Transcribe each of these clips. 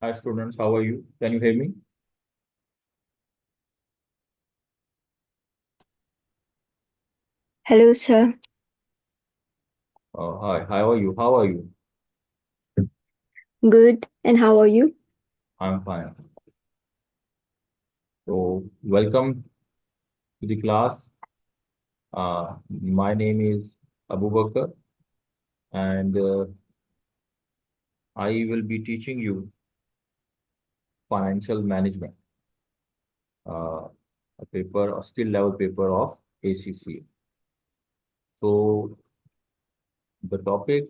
Hi students, how are you? Can you hear me? Hello, sir. Hi, how are you? How are you? Good. And how are you? I'm fine. So, welcome to the class. My name is Abubakar, and I will be teaching you financial management, uh, a skill level paper of ACCA. So, the topic,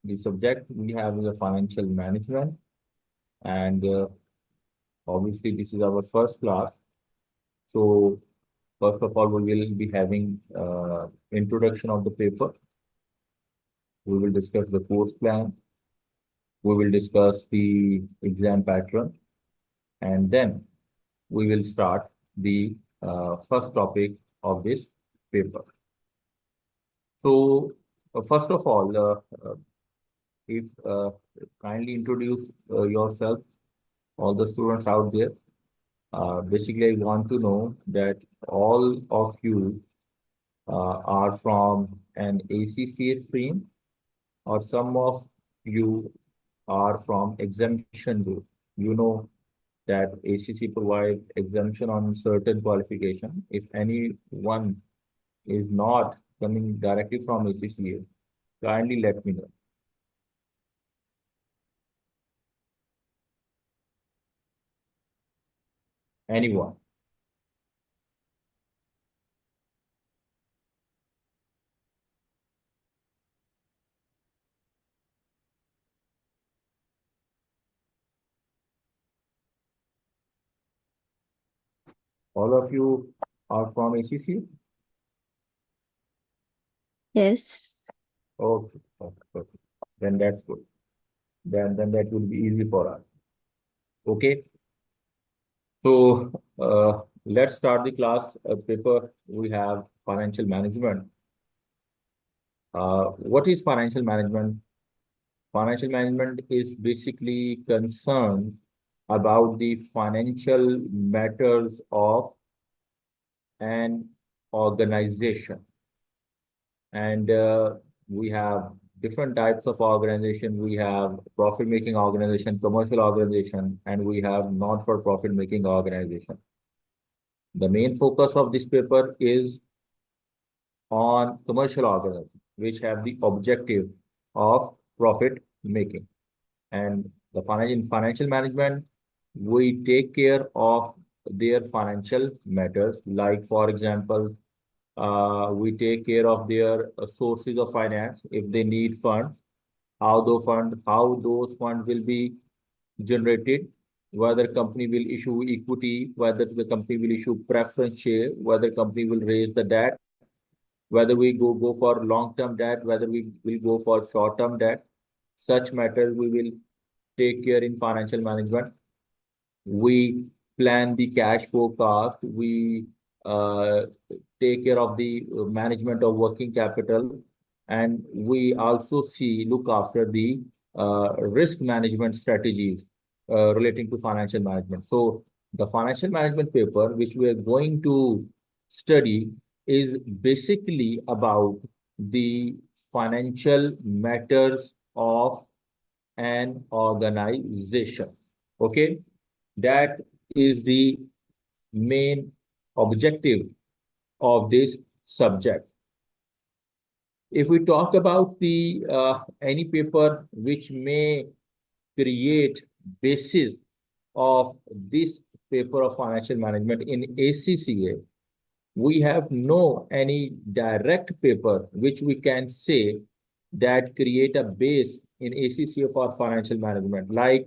the subject we have is a financial management, and obviously, this is our first class. So, first of all, we will be having introduction of the paper. We will discuss the course plan. We will discuss the exam pattern, and then we will start the first topic of this paper. So, first of all, if kindly introduce yourself, all the students out there. Basically, I want to know that all of you are from an ACCA stream, or some of you are from exemption group. You know that ACC provide exemption on certain qualification. If anyone is not coming directly from ACCA, kindly let me know. Anyone? All of you are from ACCA? Yes. Okay, okay, okay. Then that's good. Then that will be easy for us. Okay. So let's start the class paper. We have financial management. What is financial management? Financial management is basically concerned about the financial matters of an organization. And we have different types of organization. We have profit-making organization, commercial organization, and we have not-for-profit making organization. The main focus of this paper is on commercial organizations, which have the objective of profit making. And in financial management, we take care of their financial matters. Like, for example, we take care of their sources of finance. If they need funds, how those funds will be generated, whether company will issue equity, whether the company will issue preference share, whether company will raise the debt, whether we go for long-term debt, whether we will go for short-term debt. Such matters we will take care in financial management. We plan the cash forecast. We uh, take care of the management of working capital, and we also look after the risk management strategies relating to financial management. So the financial management paper, which we are going to study, is basically about the financial matters of an organization. Okay, that is the main objective of this subject. If we talk about the any paper which may create basis of this paper of financial management in ACCA, we have no any direct paper which we can say that create a base in ACCA for financial management. Like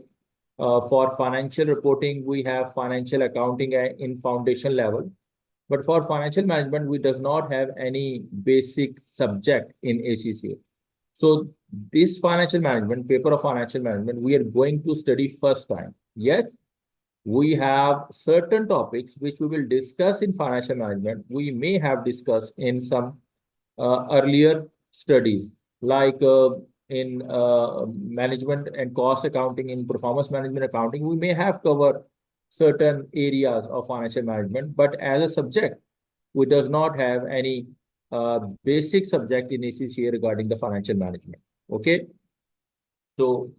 for financial reporting, we have financial accounting in foundation level. But for financial management, we does not have any basic subject in ACCA. So this financial management, paper of financial management, we are going to study first time. Yes, we have certain topics which we will discuss in financial management. We may have discussed in some earlier studies, like in management and cost accounting, in performance management accounting, we may have covered certain areas of financial management, but as a subject, we does not have any basic subject in ACCA regarding the financial management. Okay, so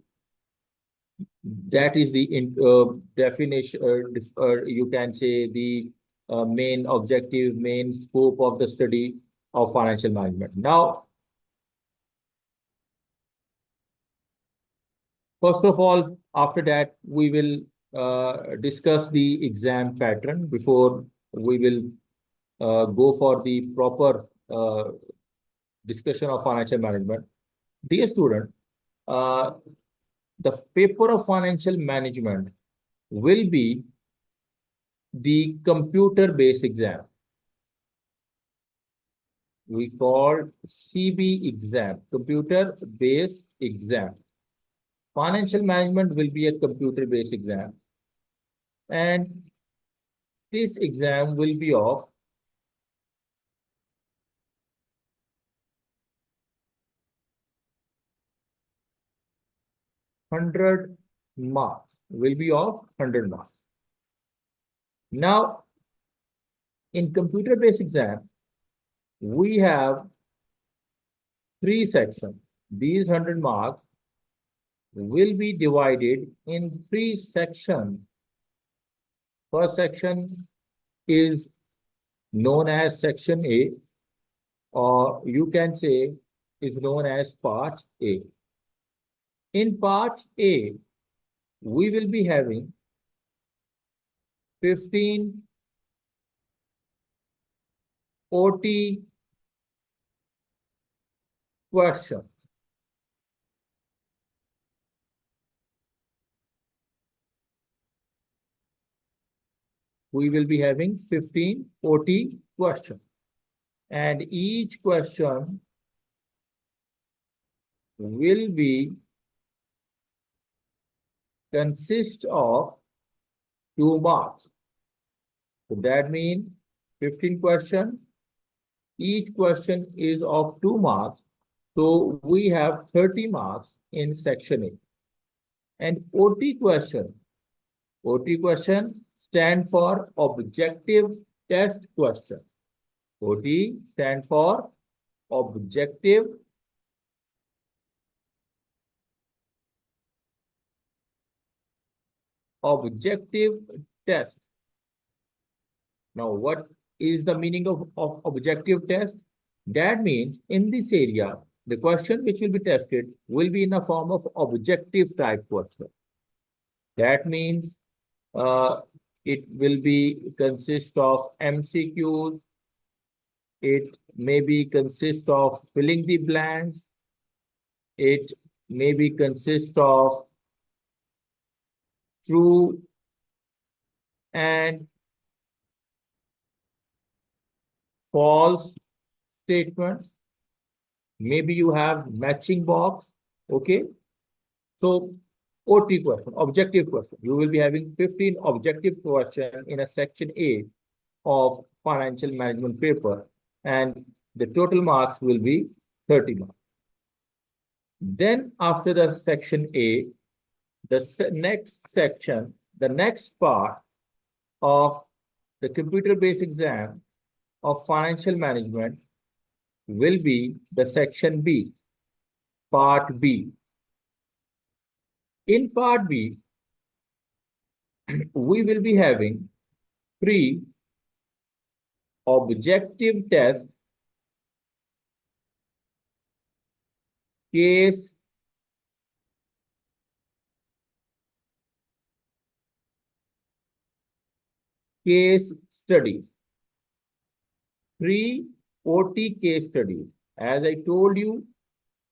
that is the definition, you can say the main objective, main scope of the study of financial management. Now, first of all, after that, we will discuss the exam pattern before we will go for the proper discussion of financial management. Dear student, the paper of financial management will be the computer-based exam. We call CB exam, computer-based exam. Financial management will be a computer-based exam. And this exam will be of 100 marks, will be of 100 marks. Now, in computer-based exam, we have 3 sections. These 100 marks will be divided in 3 sections. First section is known as section A, or you can say is known as part A. In part A, we will be having 15 OT questions. We will be having 15 OT questions. And each question will be consist of 2 marks. So that means 15 questions. Each question is of 2 marks. So we have 30 marks in section A. And OT question stand for objective test question. OT stand for objective test. Now, what is the meaning of objective test? That means in this area, the question which will be tested will be in the form of objective type question. That means it will be consist of MCQs. It may be consist of filling the blanks. It may be consist of true and false statements. Maybe you have matching box. Okay. So OT question, objective question. You will be having 15 objective questions in a section A of financial management paper, and the total marks will be 30 marks. Then after the section A, the next section, the next part of the computer-based exam of financial management will be the section B, part B. In part B, we will be having 3 objective tests, case studies. 3 OT case studies. As I told you,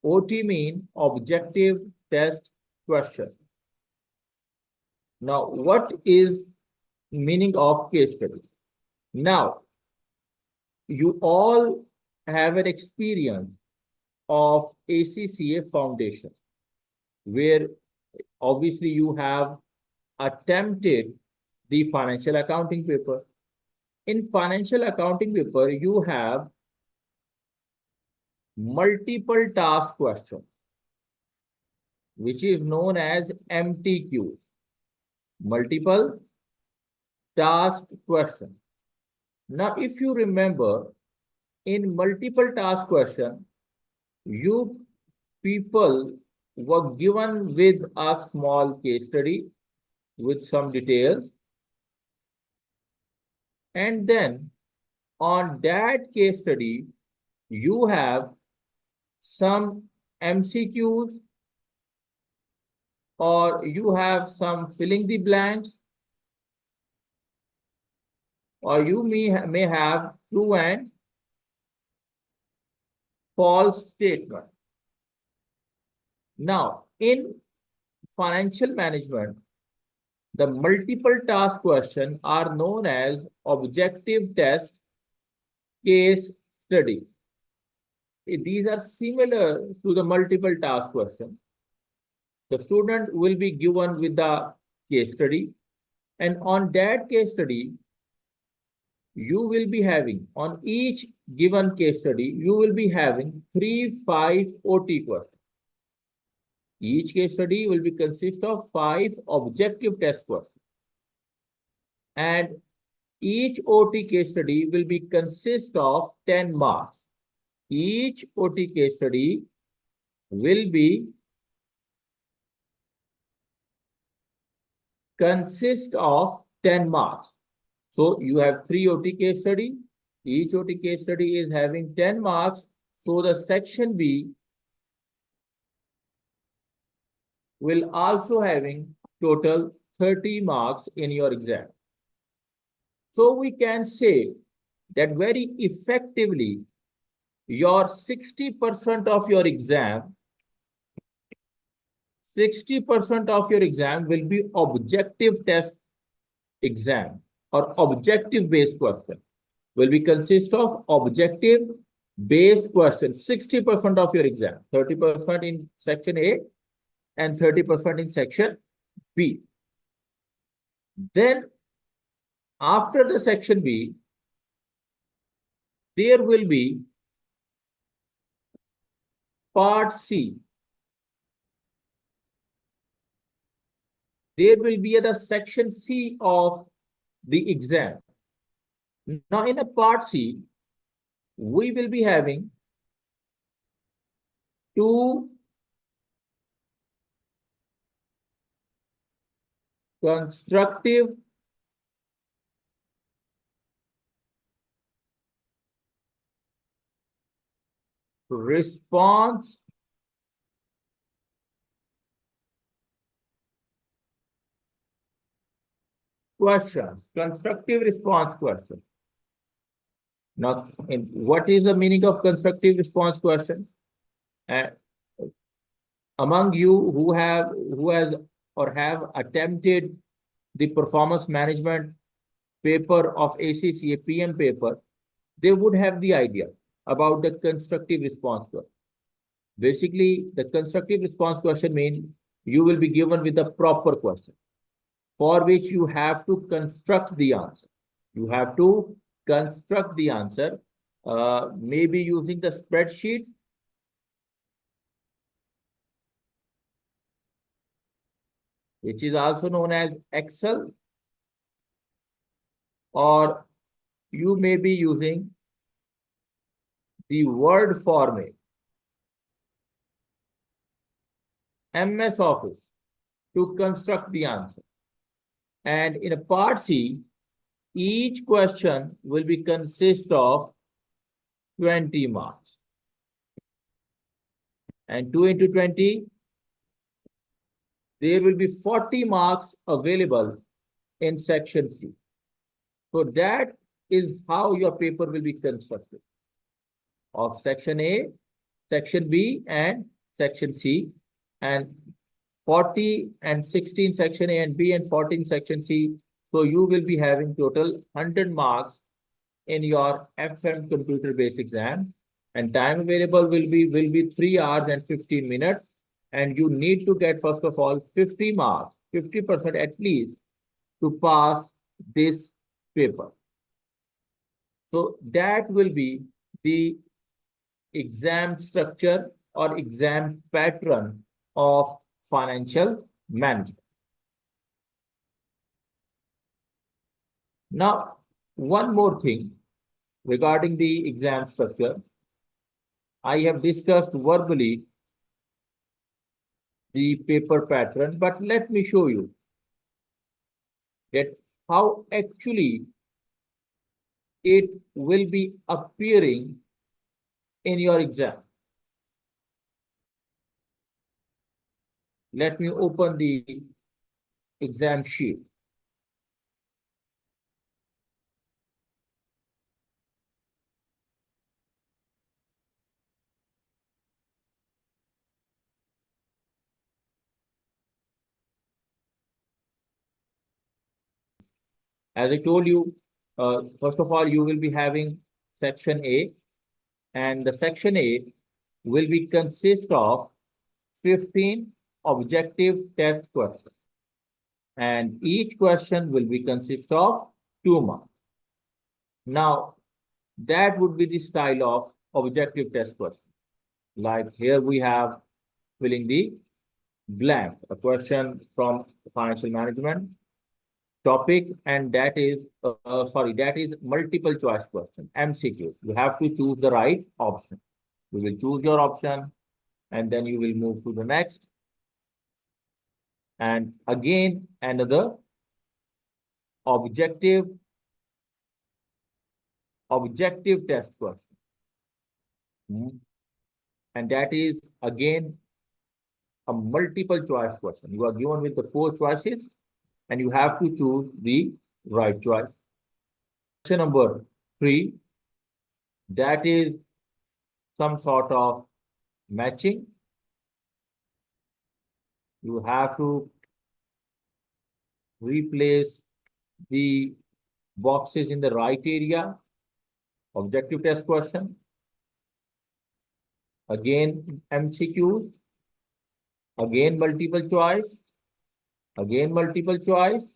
OT means objective test question. Now, what is meaning of case study? Now, you all have an experience of ACCA Foundation, where obviously you have attempted the financial accounting paper. In financial accounting paper, you have multiple task questions. which is known as MTQs, multiple task question. Now, if you remember, in multiple task question, you people were given with a small case study with some details, and then on that case study, you have some MCQs or you have some filling the blanks, or you may have true and false statement. Now, in financial management, the multiple task questions are known as objective test case study. These are similar to the multiple task question. The student will be given with the case study, and on that case study, you will be having, on each given case study, you will be having 5 OT questions. Each case study will be consist of 5 objective test questions. And each OT case study will be consist of 10 marks. Each OT case study will be consist of 10 marks. So you have 3 OT case study. Each OT case study is having 10 marks. So the section B will also having total 30 marks in your exam. So we can say that very effectively, your 60% of your exam, 60% of your exam will be objective test exam or objective based question. Will be consist of objective based questions, 60% of your exam, 30% in section A and 30% in section B. Then after the section B, there will be part C. There will be the section C of the exam. Now in a part C, we will be having 2 constructive response questions, constructive response question. Now, what is the meaning of constructive response question? Among you who has or have attempted the performance management paper of ACCA PM paper, they would have the idea about the constructive response question. Basically, the constructive response question means you will be given with a proper question for which you have to construct the answer. You have to construct the answer, maybe using the spreadsheet, which is also known as Excel, or you may be using the Word format, MS Office, to construct the answer. And in a part C, each question will be consist of 20 marks. And 2 into 20, there will be 40 marks available in section C. So that is how your paper will be constructed of section A, section B, and section C, and 40 and 16 section A and B, and 14 section C. So you will be having total 100 marks in your FM computer based exam, and time available will be 3 hours and 15 minutes. And you need to get, first of all, 50 marks, 50% at least, to pass this paper. So that will be the exam structure or exam pattern of financial management. Now, one more thing regarding the exam structure. I have discussed verbally the paper pattern, but let me show you that how actually it will be appearing in your exam. Let me open the exam sheet. As I told you, first of all, you will be having section A, and the section A will be consist of 15 objective test questions. And each question will be consist of 2 marks. Now, that would be the style of objective test question. Like here we have filling the blank, a question from financial management topic, and that is multiple choice question, MCQ. You have to choose the right option. You will choose your option, and then you will move to the next. And again, another objective test question. And that is again a multiple choice question. You are given with the 4 choices, and you have to choose the right choice. Question number 3, that is some sort of matching. You have to replace the boxes in the right area. Objective test question. Again, MCQs. Again, multiple choice. Again, multiple choice.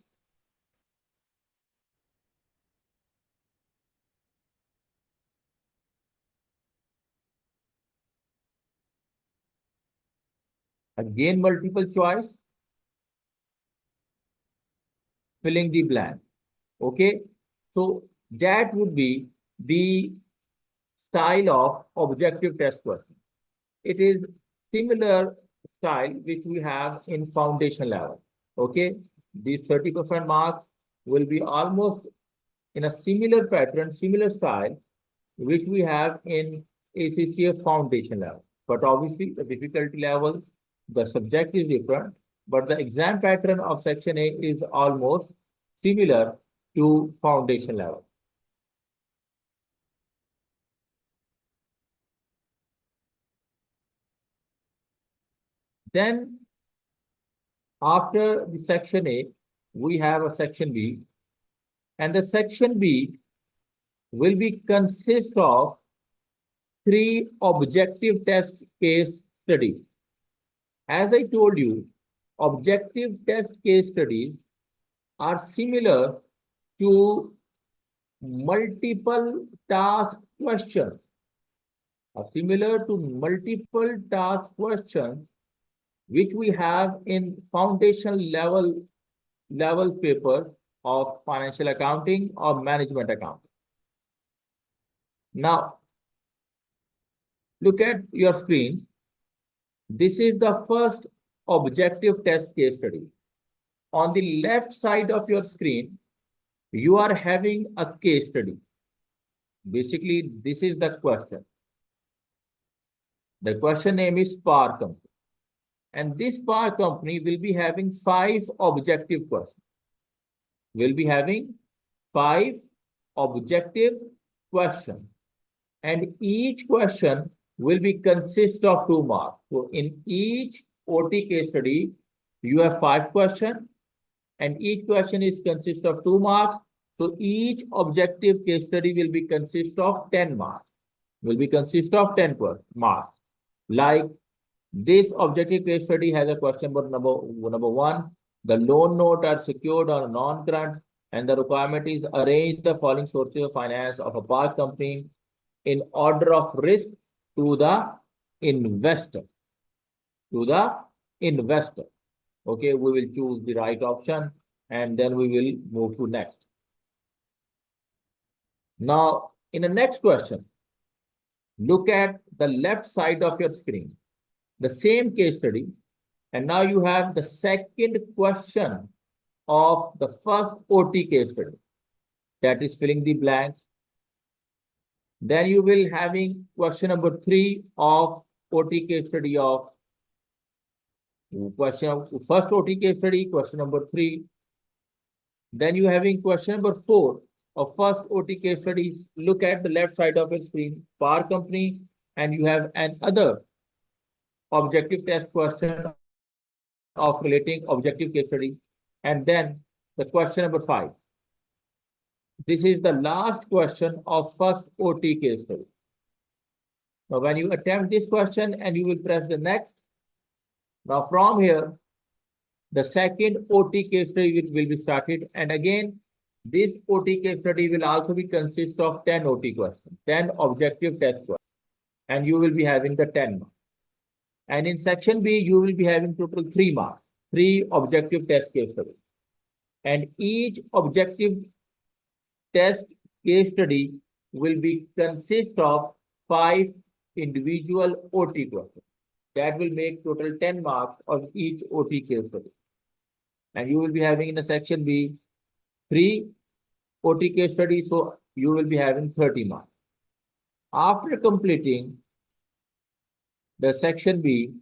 Again, multiple choice. Filling the blank. Okay. So that would be the style of objective test question. It is similar style which we have in foundation level. Okay. These 30% marks will be almost in a similar pattern, similar style, which we have in ACCA foundation level. But obviously the difficulty level, the subject is different, but the exam pattern of section A is almost similar to foundation level. Then after the section A, we have a section B, and the section B will be consist of 3 objective test case studies. As I told you, objective test case studies are similar to multiple task questions. Which we have in foundation level paper of financial accounting or management accounting. Now, look at your screen. This is the first objective test case study. On the left side of your screen, you are having a case study. Basically, this is the question. The question name is Power Company. And this power company will be having 5 objective questions. Will be having 5 objective questions. And each question will be consist of 2 marks. So in each OT case study, you have 5 questions, and each question is consist of 2 marks. So each objective case study will be consist of 10 marks. Will be consist of 10 marks. Like this objective case study has a question number 1. The loan note are secured on a non-current, and the requirement is arrange the following sources of finance of a power company in order of risk to the investor. Okay, we will choose the right option and then we will move to next. Now, in the next question, look at the left side of your screen, the same case study, and now you have the second question of the first OT case study, that is filling the blanks. Then you will having question number 3 of OT case study of first OT case study, question number 3. Then you having question number 4 of first OT case studies. Look at the left side of your screen, power company, and you have another objective test question of relating objective case study. And then the question number 5. This is the last question of first OT case study. Now, when you attempt this question and you will press the next. Now, from here, the second OT case study will be started. And again, this OT case study will also be consist of 10 OT questions, 10 objective test questions. And you will be having the 10 marks. And in section B, you will be having total 3 marks, 3 objective test case studies. And each objective test case study will be consist of 5 individual OT questions. That will make total 10 marks of each OT case study. And you will be having in the section B 3 OT case studies, so you will be having 30 marks. After completing the section B,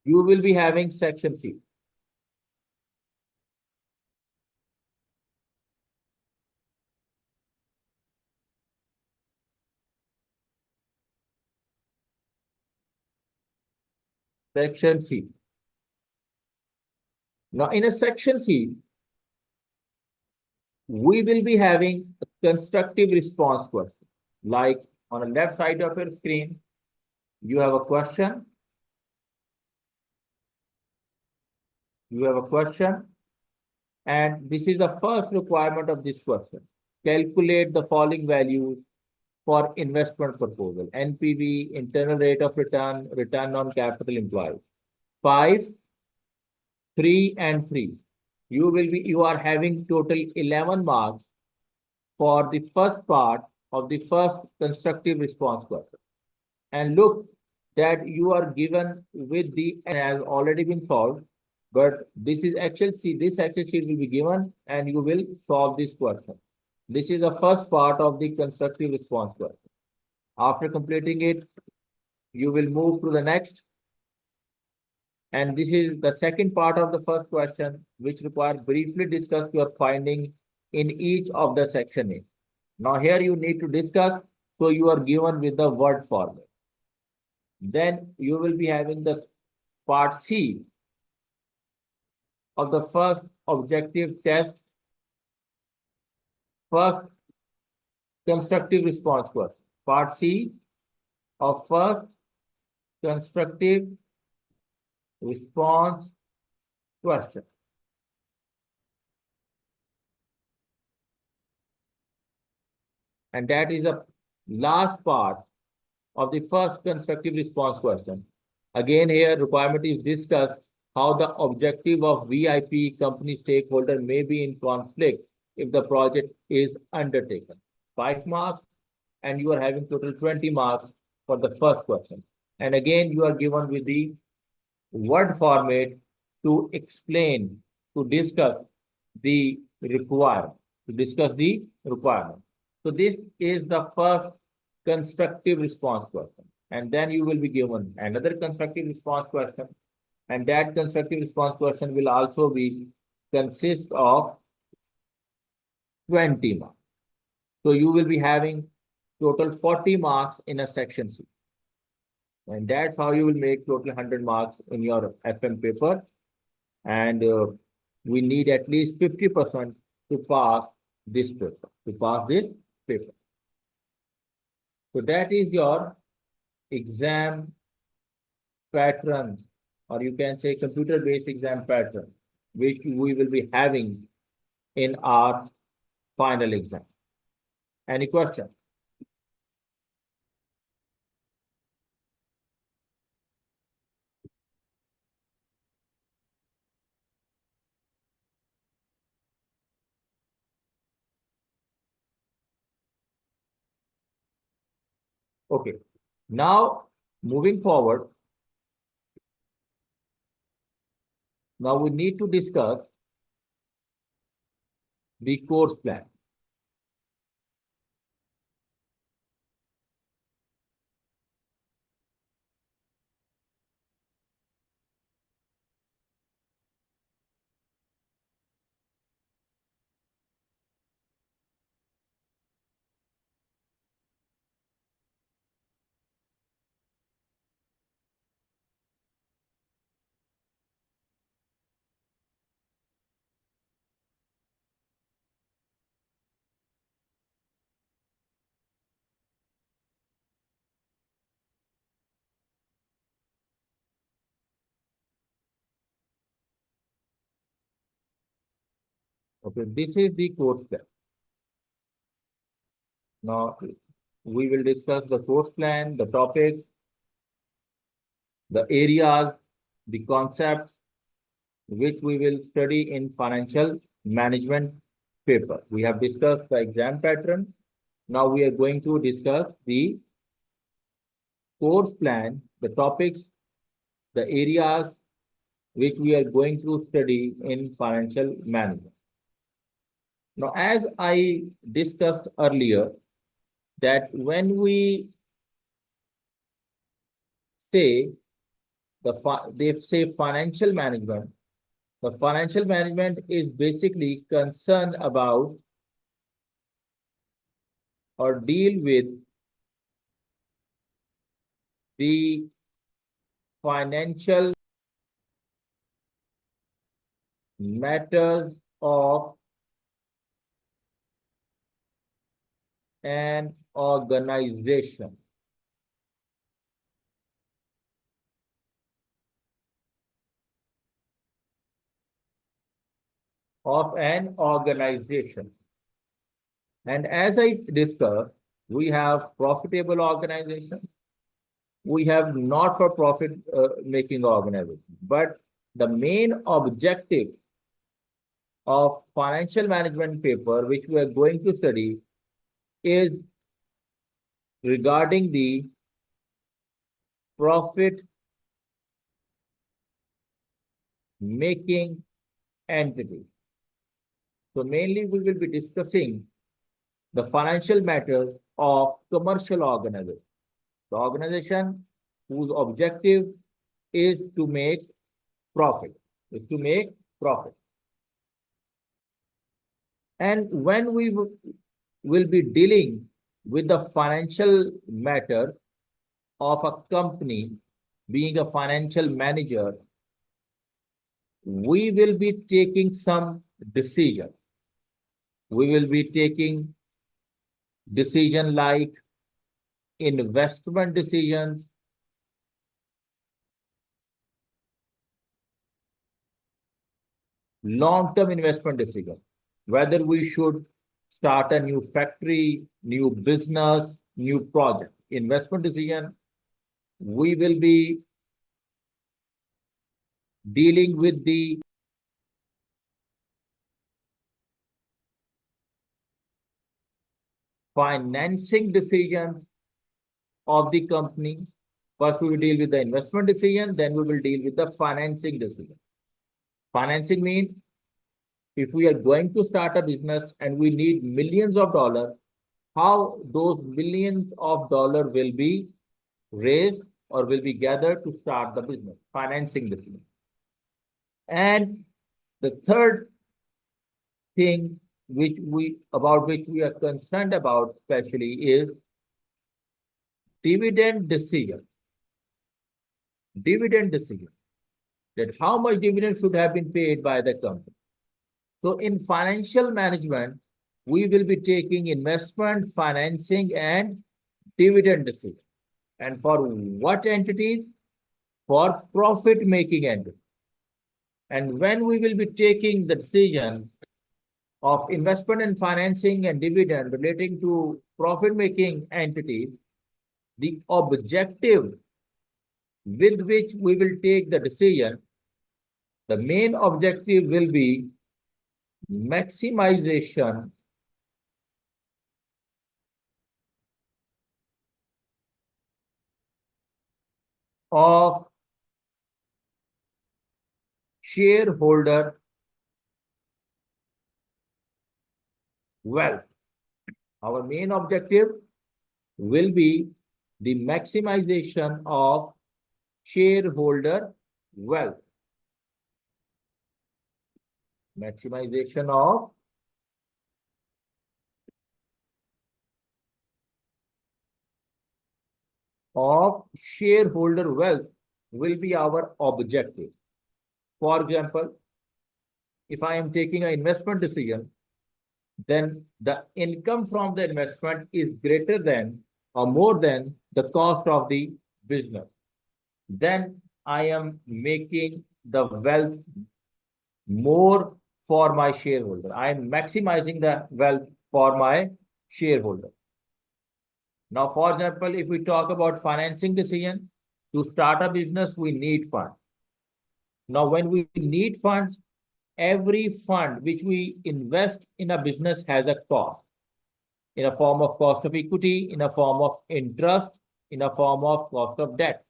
you will be having section C. Section C. Now, in a section C, we will be having a constructive response question. Like on the left side of your screen, you have a question. You have a question. And this is the first requirement of this question. Calculate the following values for investment proposal: NPV, internal rate of return, return on capital employed. 5, 3, and 3. You are having total 11 marks for the first part of the first constructive response question. And look that you are given with the has already been solved, but this is Excel sheet. This Excel sheet will be given and you will solve this question. This is the first part of the constructive response question. After completing it, you will move to the next. And this is the second part of the first question, which requires briefly discuss your finding in each of the section A. Now here you need to discuss, so you are given with the word format. Then you will be having the part C of the first objective test, first constructive response question. Part C of first constructive response question. And that is the last part of the first constructive response question. Again, here requirement is discuss how the objective of VIP company stakeholder may be in conflict if the project is undertaken. 5 marks, and you are having total 20 marks for the first question. And again, you are given with the word format to explain, to discuss the requirement, So this is the first constructive response question. And then you will be given another constructive response question. And that constructive response question will also be consist of 20 marks. So you will be having total 40 marks in a section C. And that's how you will make total 100 marks in your FM paper. And we need at least 50% to pass this paper. So that is your exam pattern, or you can say computer-based exam pattern, which we will be having in our final exam. Any question? Okay. Now, moving forward, now we need to discuss the course plan. Okay, this is the course plan. Now, we will discuss the course plan, the topics, the areas, the concepts, which we will study in financial management paper. We have discussed the exam pattern. Now we are going to discuss the course plan, the topics, the areas which we are going to study in financial management. Now, as I discussed earlier, that when we say they say financial management, the financial management is basically concerned about or deal with the financial matters of an organization. Of an organization. And as I discussed, we have profitable organization, we have not-for-profit making organization. But the main objective of financial management paper, which we are going to study, is regarding the profit making entity. So mainly we will be discussing the financial matters of commercial organization. The organization whose objective is to make profit, And when we will be dealing with the financial matter of a company, being a financial manager, we will be taking some decisions. We will be taking decision like investment decisions, long-term investment decisions, whether we should start a new factory, new business, new project. Investment decision, we will be dealing with the financing decisions of the company. First, we will deal with the investment decision, then we will deal with the financing decision. Financing means if we are going to start a business and we need millions of dollars, how those millions of dollars will be raised or will be gathered to start the business, financing decision. And the third thing which we are concerned about especially is dividend decision. Dividend decision, that how much dividend should have been paid by the company. So in financial management, we will be taking investment, financing, and dividend decision. And for what entities? For profit-making entities. And when we will be taking the decision of investment and financing and dividend relating to profit-making entities, the objective with which we will take the decision, the main objective will be maximization of shareholder wealth. Our main objective will be the maximization of shareholder wealth. Maximization of shareholder wealth will be our objective. For example, if I am taking an investment decision, then the income from the investment is greater than or more than the cost of the business. Then I am making the wealth more for my shareholder. I am maximizing the wealth for my shareholder. Now, for example, if we talk about financing decision, to start a business, we need funds. Now, when we need funds, every fund which we invest in a business has a cost in a form of cost of equity, in a form of interest, in a form of cost of debt.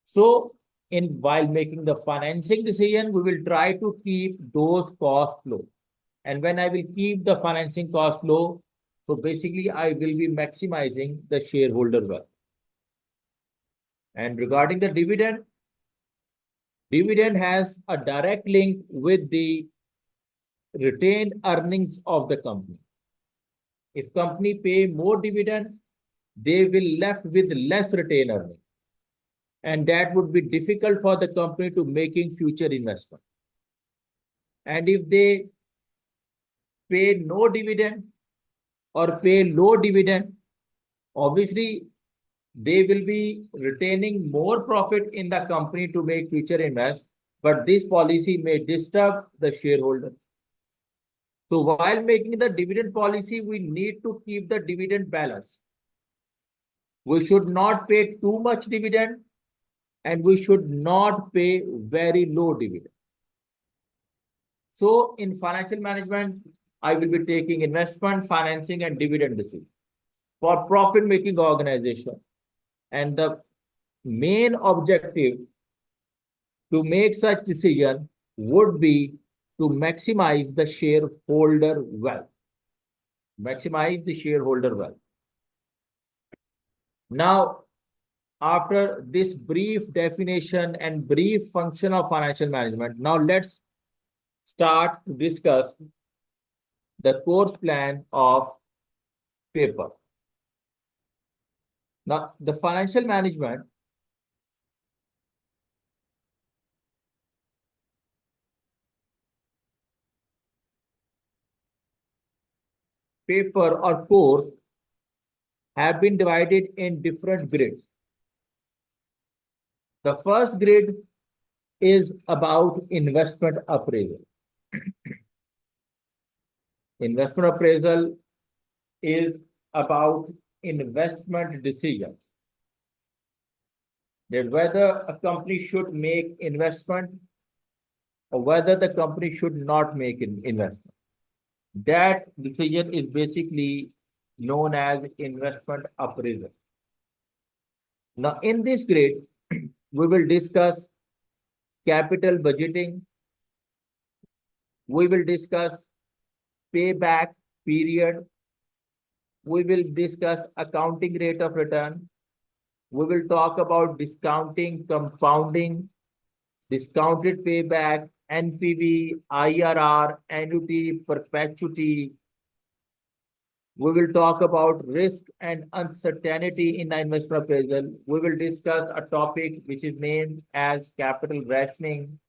So, while making the financing decision, we will try to keep those costs low. And when I will keep the financing cost low, so basically I will be maximizing the shareholder wealth. And regarding the dividend, dividend has a direct link with the retained earnings of the company. If company pay more dividend, they will left with less retained earnings. And that would be difficult for the company to making future investment. And if they pay no dividend or pay low dividend, obviously they will be retaining more profit in the company to make future invest, but this policy may disturb the shareholder. So while making the dividend policy, we need to keep the dividend balance. We should not pay too much dividend and we should not pay very low dividend. So in financial management, I will be taking investment, financing, and dividend decision for profit-making organization. And the main objective to make such decision would be to maximize the shareholder wealth. Maximize the shareholder wealth. Now, after this brief definition and brief function of financial management, now let's start to discuss the course plan of paper. Now, the financial management paper or course have been divided in different grids. The first grid is about investment appraisal. Investment appraisal is about investment decisions. That whether a company should make investment or whether the company should not make an investment. That decision is basically known as investment appraisal. Now, in this grade, we will discuss capital budgeting. We will discuss payback period. We will discuss accounting rate of return. We will talk about discounting, compounding, discounted payback, NPV, IRR, annuity, perpetuity. We will talk about risk and uncertainty in the investment appraisal. We will discuss a topic which is named as capital rationing.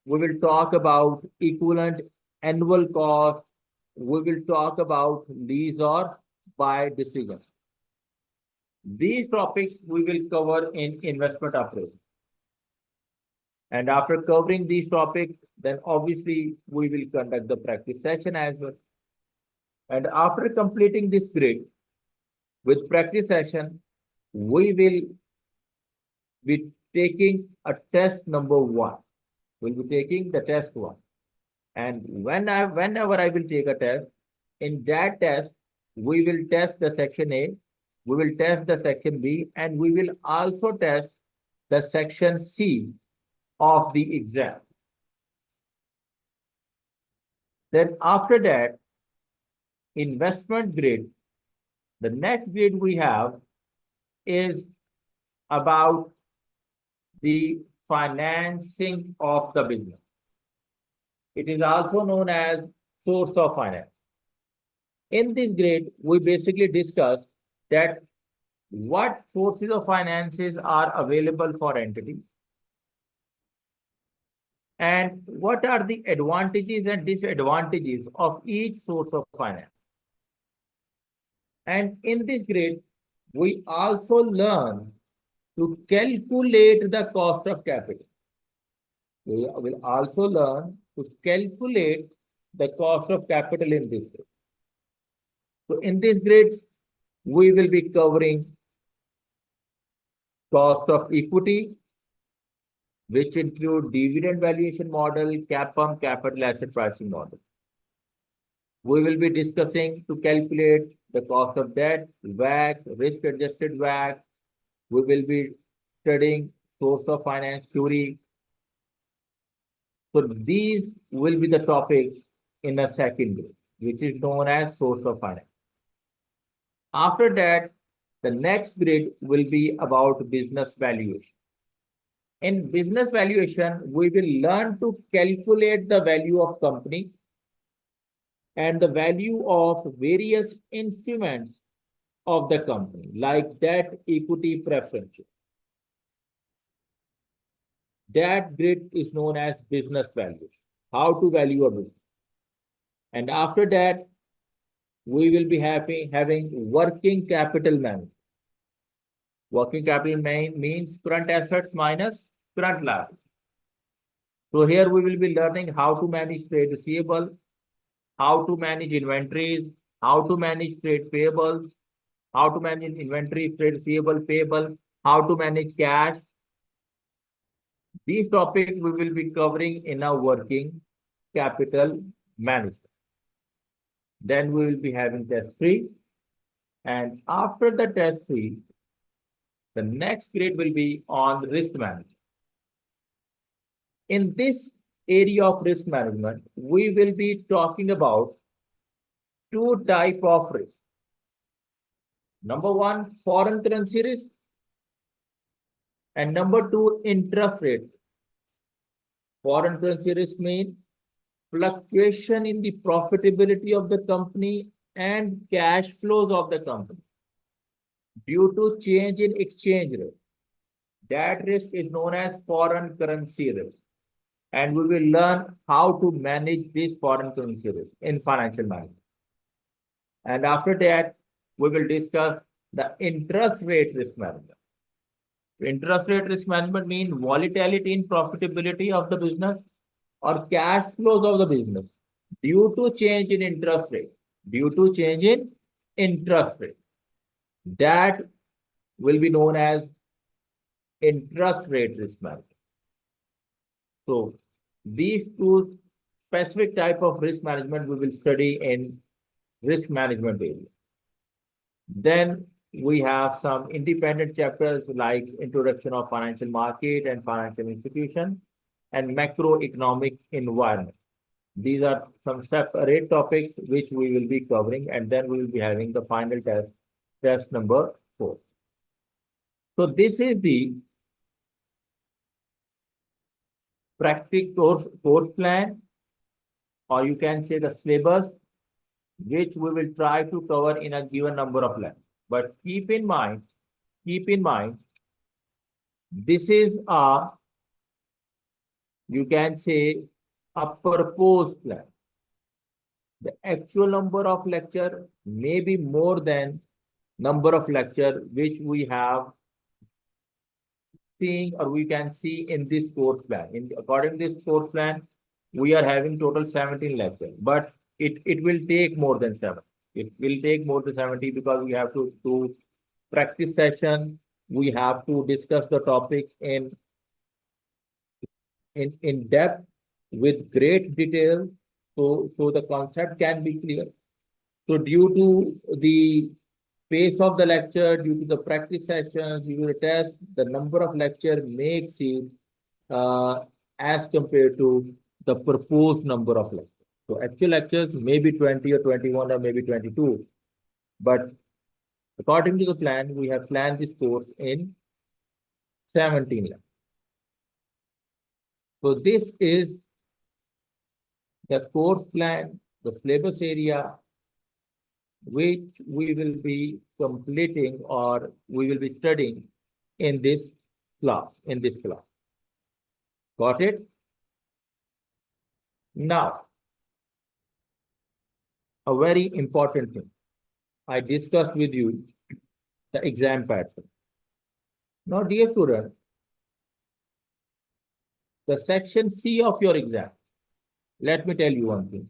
We will talk about equivalent annual cost. We will talk about lease or buy decision. These topics we will cover in investment appraisal. And after covering these topics, then obviously we will conduct the practice session as well. And after completing this grid with practice session, we will be taking a test number 1. We'll be taking the test 1. And whenever I will take a test, in that test, we will test the section A, we will test the section B, and we will also test the section C of the exam. Then after that, investment grade, the next grade we have is about the financing of the business. It is also known as source of finance. In this grade, we basically discuss that what sources of finances are available for entities and what are the advantages and disadvantages of each source of finance. And in this grade, we also learn to calculate the cost of capital. We will also learn to calculate the cost of capital in this grade. So in this grade, we will be covering cost of equity, which include dividend valuation model, CAPM, capital asset pricing model. We will be discussing to calculate the cost of debt, WACC, risk-adjusted WACC. We will be studying source of finance theory. So these will be the topics in a second grade, which is known as source of finance. After that, the next grade will be about business valuation. In business valuation, we will learn to calculate the value of company and the value of various instruments of the company, like debt, equity, preference. That grade is known as business valuation, how to value a business. And after that, we will be having working capital management. Working capital means current assets minus current liability. So here we will be learning how to manage trade receivable, how to manage inventories, how to manage trade payables, how to manage inventory, trade receivable, payable, how to manage cash. These topics we will be covering in our working capital management. Then we will be having test 3. And after the test 3, the next grade will be on risk management. In this area of risk management, we will be talking about 2 types of risk. Number 1, foreign currency risk. And number 2, interest rate. Foreign currency risk means fluctuation in the profitability of the company and cash flows of the company due to change in exchange rate. That risk is known as foreign currency risk. And we will learn how to manage this foreign currency risk in financial management. And after that, we will discuss the interest rate risk management. Interest rate risk management means volatility in profitability of the business or cash flows of the business due to change in interest rate. Due to change in interest rate. That will be known as interest rate risk management. So these 2 specific type of risk management we will study in risk management area. Then we have some independent chapters like introduction of financial market and financial institution and macroeconomic environment. These are some separate topics which we will be covering, and then we will be having the final test number 4. So this is the practical course plan, or you can say the syllabus, which we will try to cover in a given number of lessons. But keep in mind, this is a, you can say, a proposed plan. The actual number of lecture may be more than number of lecture which we have seen, or we can see in this course plan. According to this course plan, we are having total 17 lectures, but it will take more than 7. It will take more than 70 because we have to do practice session. We have to discuss the topic in depth with great detail, so the concept can be clear. So due to the pace of the lecture, due to the practice sessions, due to the test, the number of lecture may exceed as compared to the proposed number of lectures. So actual lectures may be 20 or 21 or maybe 22, but according to the plan, we have planned this course in 17 lectures. So this is the course plan, the syllabus area, which we will be completing or we will be studying in this class, Got it? Now, a very important thing. I discussed with you the exam pattern. Now, dear student, the section C of your exam, let me tell you one thing.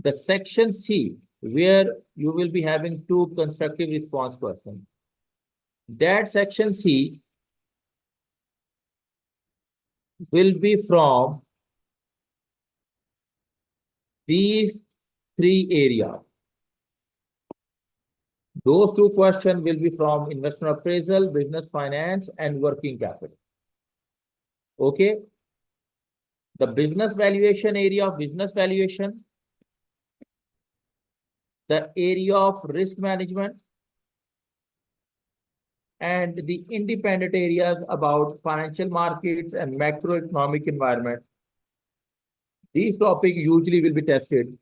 The section C, where you will be having 2 constructive response questions, that section C will be from these 3 areas. Those 2 questions will be from investment appraisal, business finance, and working capital. Okay. The business valuation area of business valuation, the area of risk management, and the independent areas about financial markets and macroeconomic environment. These topics usually will be tested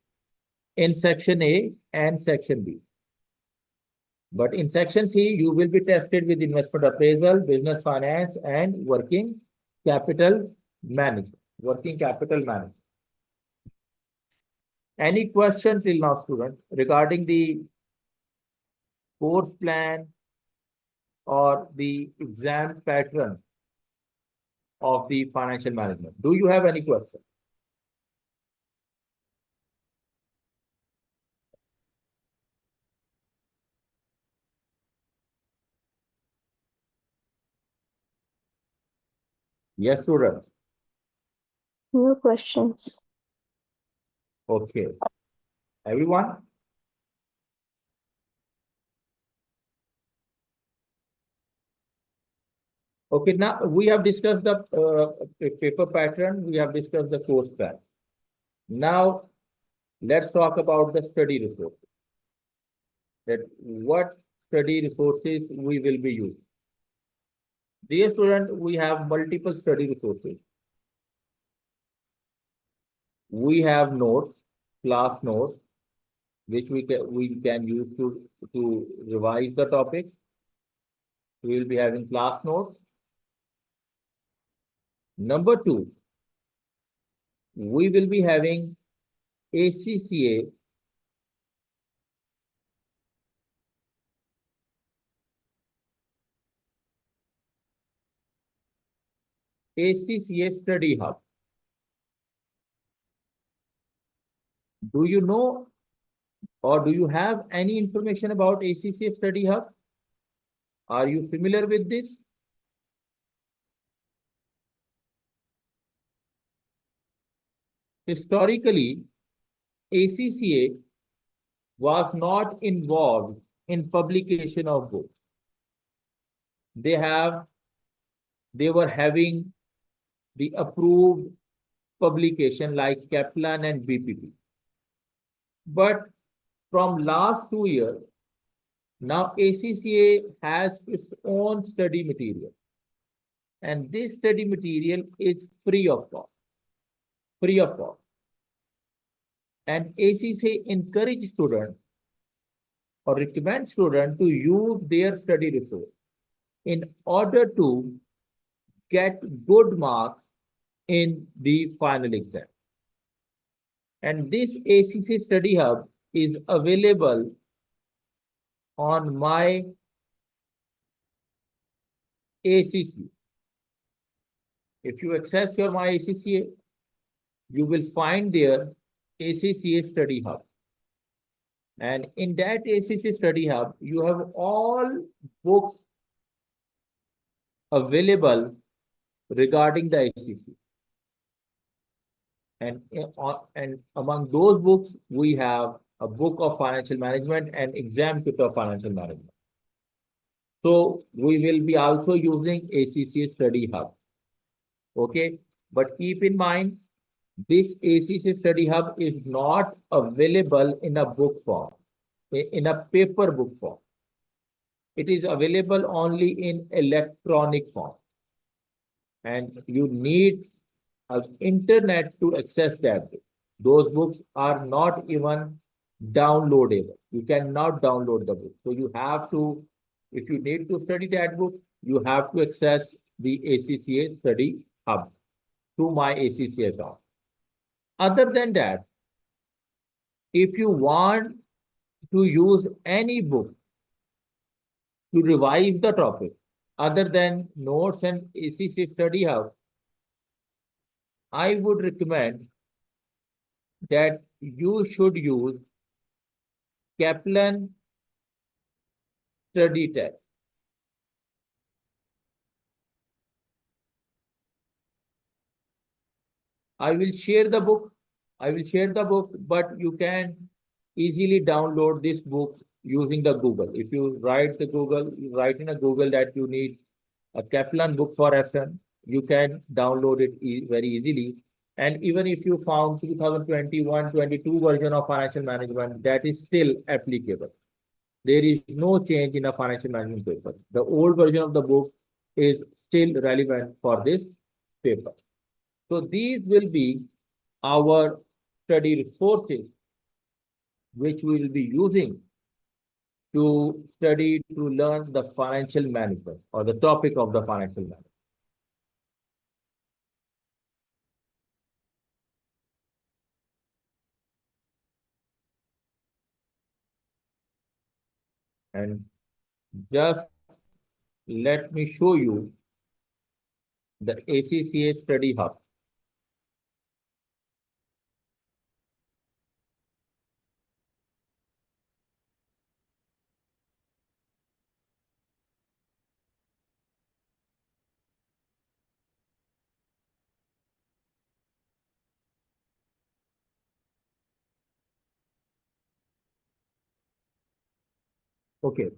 in section A and section B. But in section C, you will be tested with investment appraisal, business finance, and working capital management. Any question till now, student, regarding the course plan or the exam pattern of the financial management? Do you have any question? Yes, student. No questions. Okay. Everyone? Okay, now we have discussed the paper pattern, we have discussed the course plan. Now, let's talk about the study resources. That what study resources we will be using. Dear student, we have multiple study resources. We have notes, class notes, which we can use to revise the topic. We will be having class notes. Number 2, we will be having ACCA Study Hub. Do you know or do you have any information about ACCA Study Hub? Are you familiar with this? Historically, ACCA was not involved in publication of books. They were having the approved publication like Kaplan and BPP. But from last 2 years, now ACCA has its own study material. And this study material is free of cost. And ACCA encourages students or recommends students to use their study resource in order to get good marks in the final exam. And this ACCA Study Hub is available on my ACCA. If you access your my ACCA, you will find there ACCA Study Hub. And in that ACCA Study Hub, you have all books available regarding the ACCA. And among those books, we have a book of financial management and exam tutor financial management. So we will be also using ACCA Study Hub. Okay, but keep in mind, this ACCA Study Hub is not available in a book form, in a paper book form. It is available only in electronic form, and you need internet to access that book. Those books are not even downloadable. You cannot download the book. So you have to, if you need to study that book, you have to access the ACCA Study Hub through my ACCA account. Other than that, if you want to use any book to revise the topic other than notes and ACCA Study Hub, I would recommend that you should use Kaplan Study Tech. I will share the book. I will share the book, but you can easily download this book using the Google. If you write the Google, you write in a Google that you need a Kaplan book for FM, you can download it very easily. And even if you found 2021-22 version of financial management, that is still applicable. There is no change in a financial management paper. The old version of the book is still relevant for this paper. So these will be our study resources which we will be using to study, to learn the financial management or the topic of the financial management. And just let me show you the ACCA Study Hub. Okay,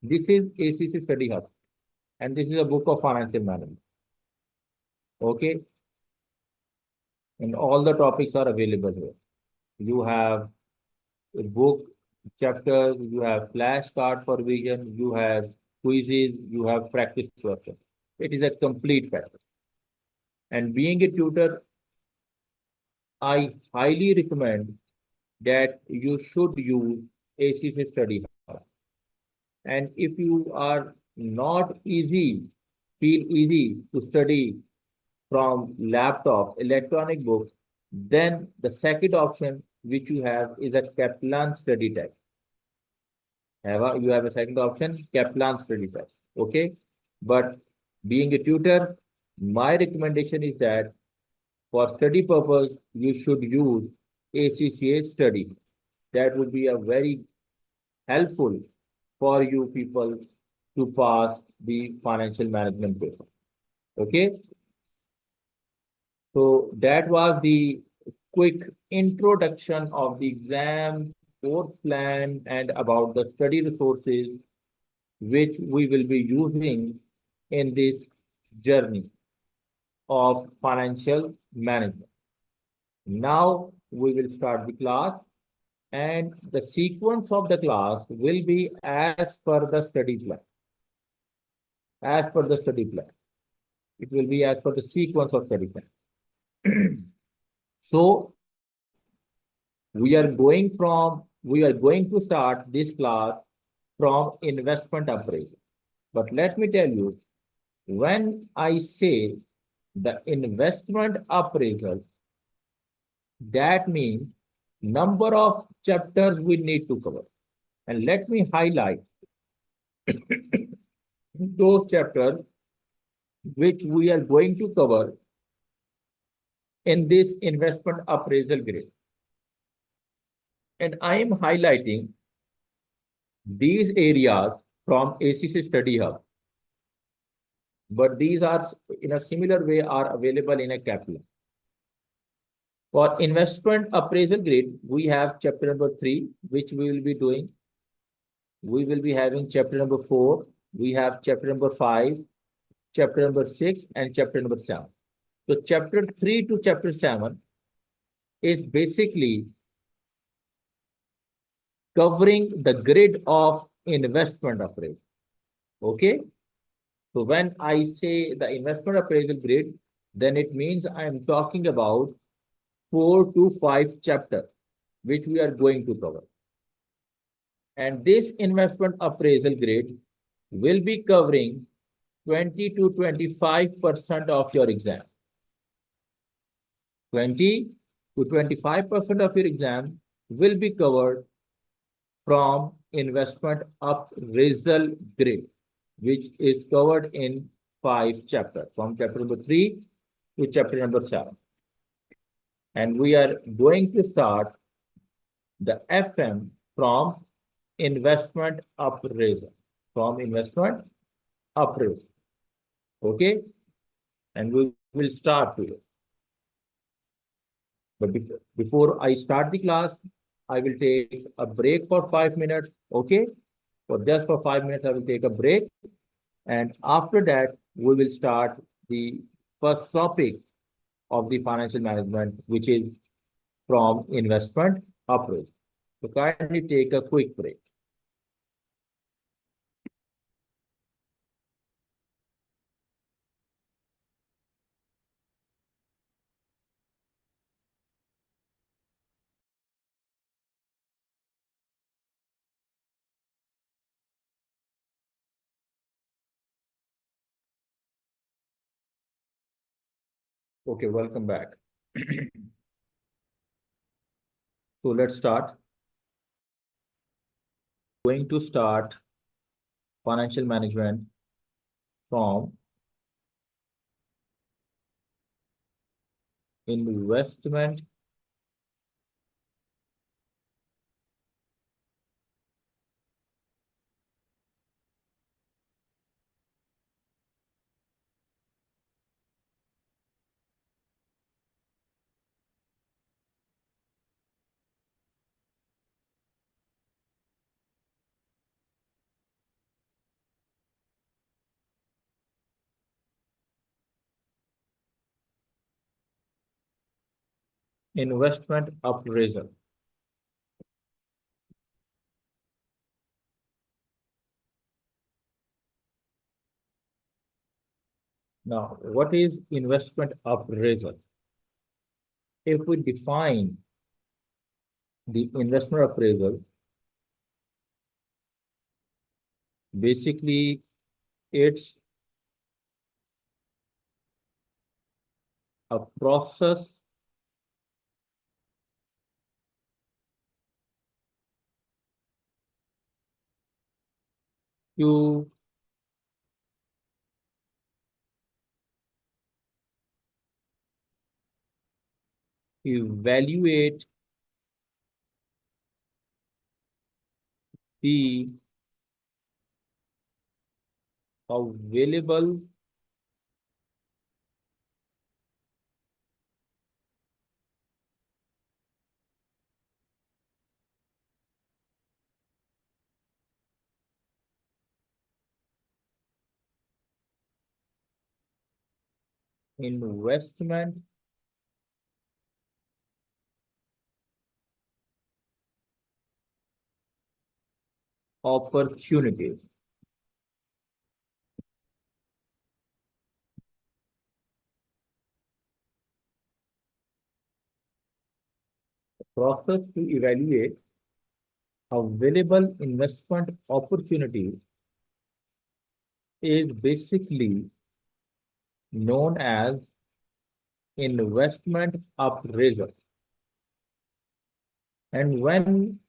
this is ACCA Study Hub, and this is a book of financial management. Okay, and all the topics are available here. You have a book, chapters, you have flashcard for revision, you have quizzes, you have practice questions. It is a complete package. And being a tutor, I highly recommend that you should use ACCA Study Hub. And if you are not feel easy to study from laptop, electronic books, then the second option which you have is a Kaplan study tech. You have a second option, Kaplan study tech. Okay. But being a tutor, my recommendation is that for study purpose, you should use ACCA study. That would be a very helpful for you people to pass the financial management paper. Okay. So that was the quick introduction of the exam, course plan, and about the study resources which we will be using in this journey of financial management. Now we will start the class, and the sequence of the class will be as per the study plan. As per the study plan. It will be as per the sequence of study plan. So we are going to start this class from investment appraisal. But let me tell you, when I say the investment appraisal, that means number of chapters we need to cover. And let me highlight those chapters which we are going to cover in this investment appraisal grade. And I am highlighting these areas from ACCA Study Hub. But these are in a similar way are available in a Kaplan. For investment appraisal grade, we have chapter number 3, which we will be doing. we will be having chapter number 4. We have chapter number 5, chapter number 6, and chapter number 7. So chapter 3 to chapter 7 is basically covering the grid of investment appraisal. Okay. So when I say the investment appraisal grid, then it means I am talking about 4 to 5 chapters, which we are going to cover. And this investment appraisal grid will be covering 20 to 25% of your exam. 20 to 25% of your exam will be covered from investment appraisal grid, which is covered in 5 chapters, from chapter number 3 to chapter number 7. And we are going to start the FM from investment appraisal. From investment appraisal. Okay? And we will start today. But before I start the class, I will take a break for 5 minutes. Okay? For 5 minutes, I will take a break. And after that, we will start the first topic of the financial management, which is from investment appraisal. So kindly take a quick break. Okay, welcome back. So let's start. Going to start financial management from investment appraisal. Now, what is investment appraisal? If we define the investment appraisal, basically it's a process to evaluate the available investment opportunities. The process to evaluate available investment opportunities is basically known as investment appraisal. And when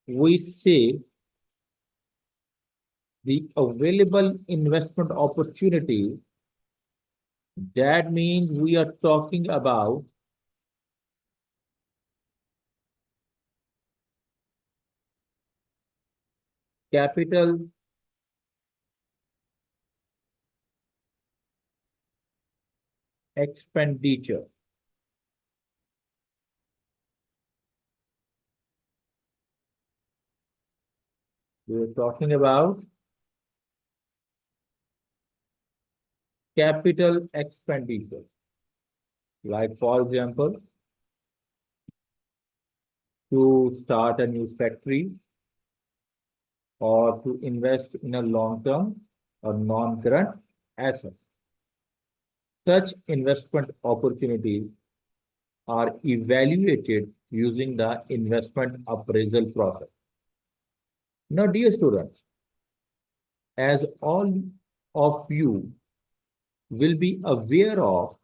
we say the available investment opportunity, that means we are talking about capital expenditure. We are talking about capital expenditure. Like, for example, to start a new factory or to invest in a long-term or non-current asset. Such investment opportunities are evaluated using the investment appraisal process. Now, dear students, as all of you will be aware of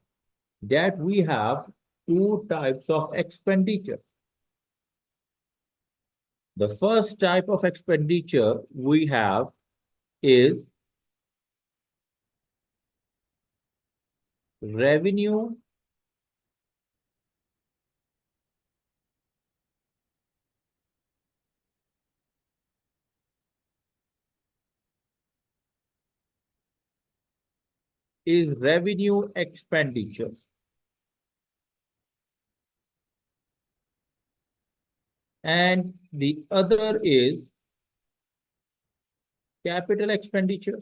that we have two types of expenditure. The first type of expenditure we have is revenue expenditure. And the other is capital expenditure.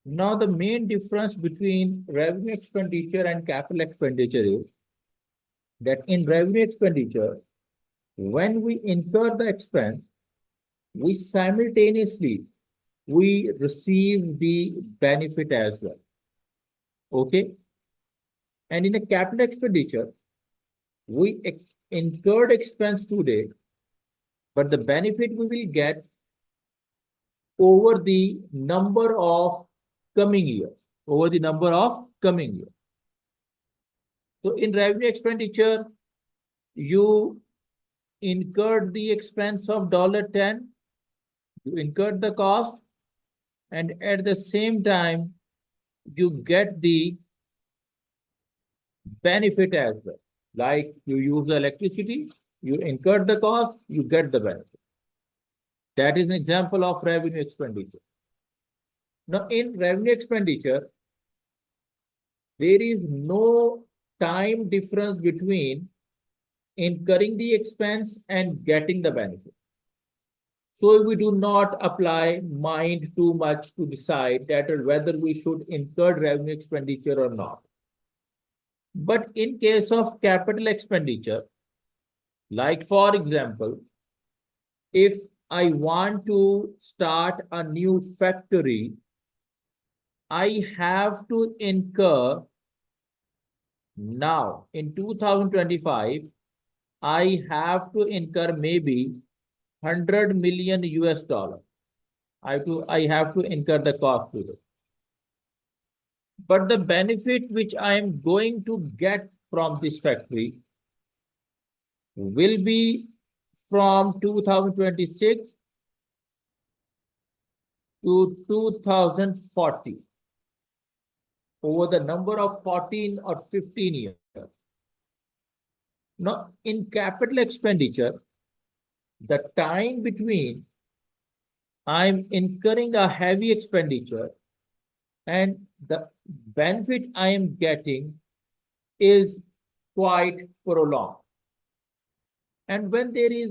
Now, the main difference between revenue expenditure and capital expenditure is that in revenue expenditure, when we incur the expense, we simultaneously we receive the benefit as well. Okay. And in a capital expenditure, we incurred expense today, but the benefit we will get over the number of coming years, So in revenue expenditure, you incurred the expense of $10, you incurred the cost, and at the same time, you get the benefit as well. Like you use the electricity, you incurred the cost, you get the benefit. That is an example of revenue expenditure. Now, in revenue expenditure, there is no time difference between incurring the expense and getting the benefit. So we do not apply mind too much to decide that whether we should incur revenue expenditure or not. But in case of capital expenditure, like for example, if I want to start a new factory, I have to incur now in 2025, I have to incur maybe 100 million US dollar. I have to incur the cost to it. But the benefit which I am going to get from this factory will be from 2026 to 2040 over the number of 14 or 15 years. Now, in capital expenditure, the time between I'm incurring a heavy expenditure and the benefit I am getting is quite prolonged. And when there is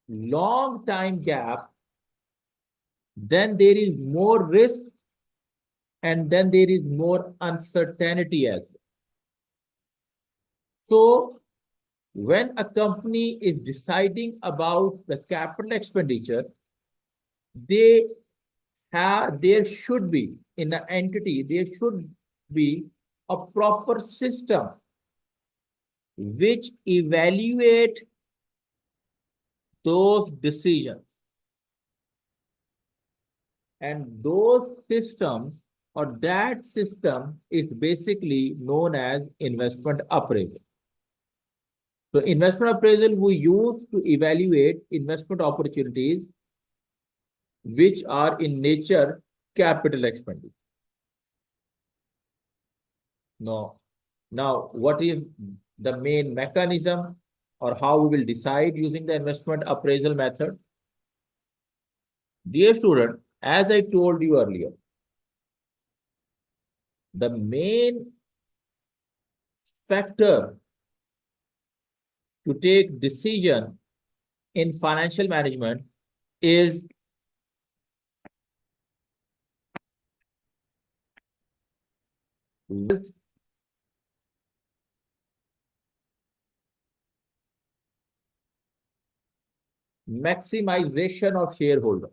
long time gap, then there is more risk and then there is more uncertainty as well. So when a company is deciding about the capital expenditure, there should be in an entity, there should be a proper system which evaluate those decisions. And those systems or that system is basically known as investment appraisal. So investment appraisal we use to evaluate investment opportunities which are in nature capital expenditure. Now, what is the main mechanism or how we will decide using the investment appraisal method? Dear student, as I told you earlier, The main factor to take decision in financial management is wealth, maximization of shareholder.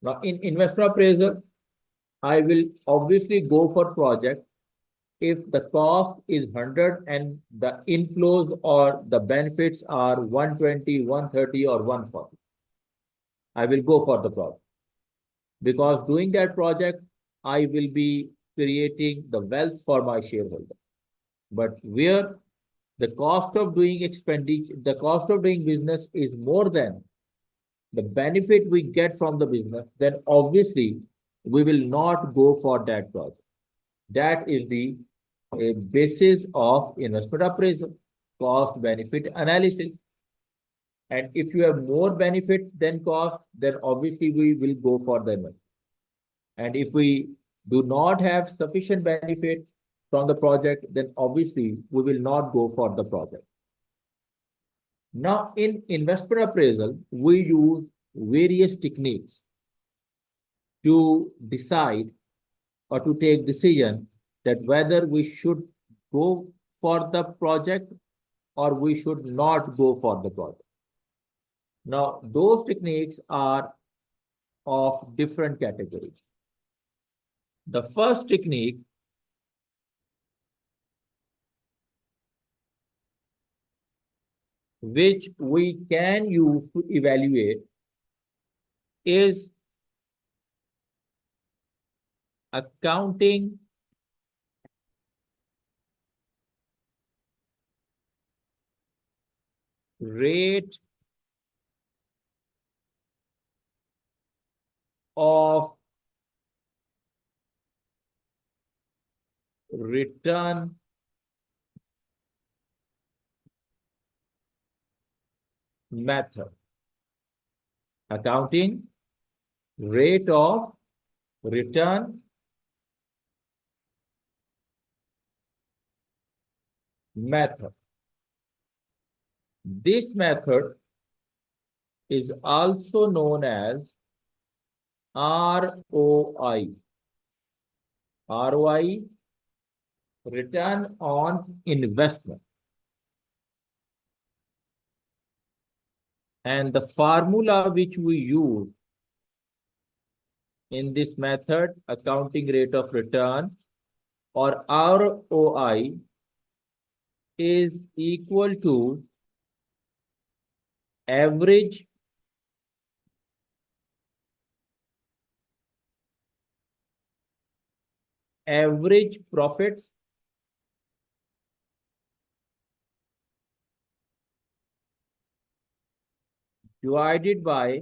Now, in investor appraisal, I will obviously go for project if the cost is 100 and the inflows or the benefits are 120, 130, or 140. I will go for the project because doing that project, I will be creating the wealth for my shareholder. But where the cost of doing expenditure, the cost of doing business is more than the benefit we get from the business, then obviously we will not go for that project. That is the basis of investment appraisal, cost benefit analysis. And if you have more benefit than cost, then obviously we will go for the investment. And if we do not have sufficient benefit from the project, then obviously we will not go for the project. Now, in investment appraisal, we use various techniques to decide or to take decision that whether we should go for the project or we should not go for the project. Now, those techniques are of different categories. The first technique which we can use to evaluate is accounting rate of return method. Accounting rate of return method. This method is also known as ROI. ROI, return on investment. And the formula which we use in this method, accounting rate of return or ROI, is equal to average profits divided by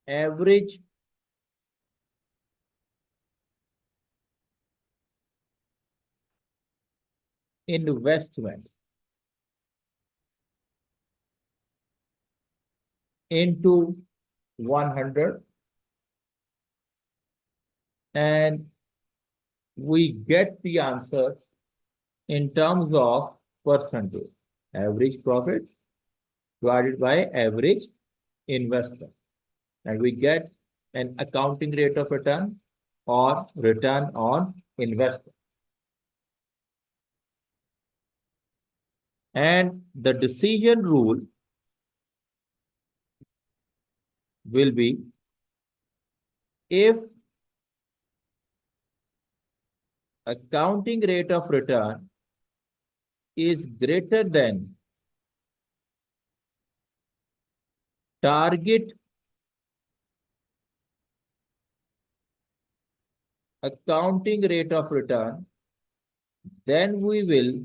average investment into 100, and we get the answer in terms of percentage. Average profits divided by average investment. And we get an accounting rate of return or return on investment. And the decision rule will be if accounting rate of return is greater than target accounting rate of return, then we will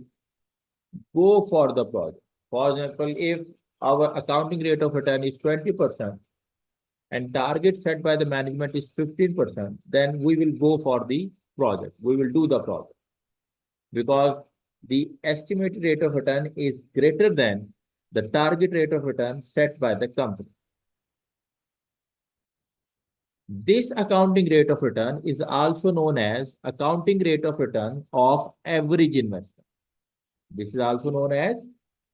go for the project. For example, if our accounting rate of return is 20% and target set by the management is 15%, then we will go for the project. We will do the project because the estimated rate of return is greater than the target rate of return set by the company. This accounting rate of return is also known as accounting rate of return of average investment. This is also known as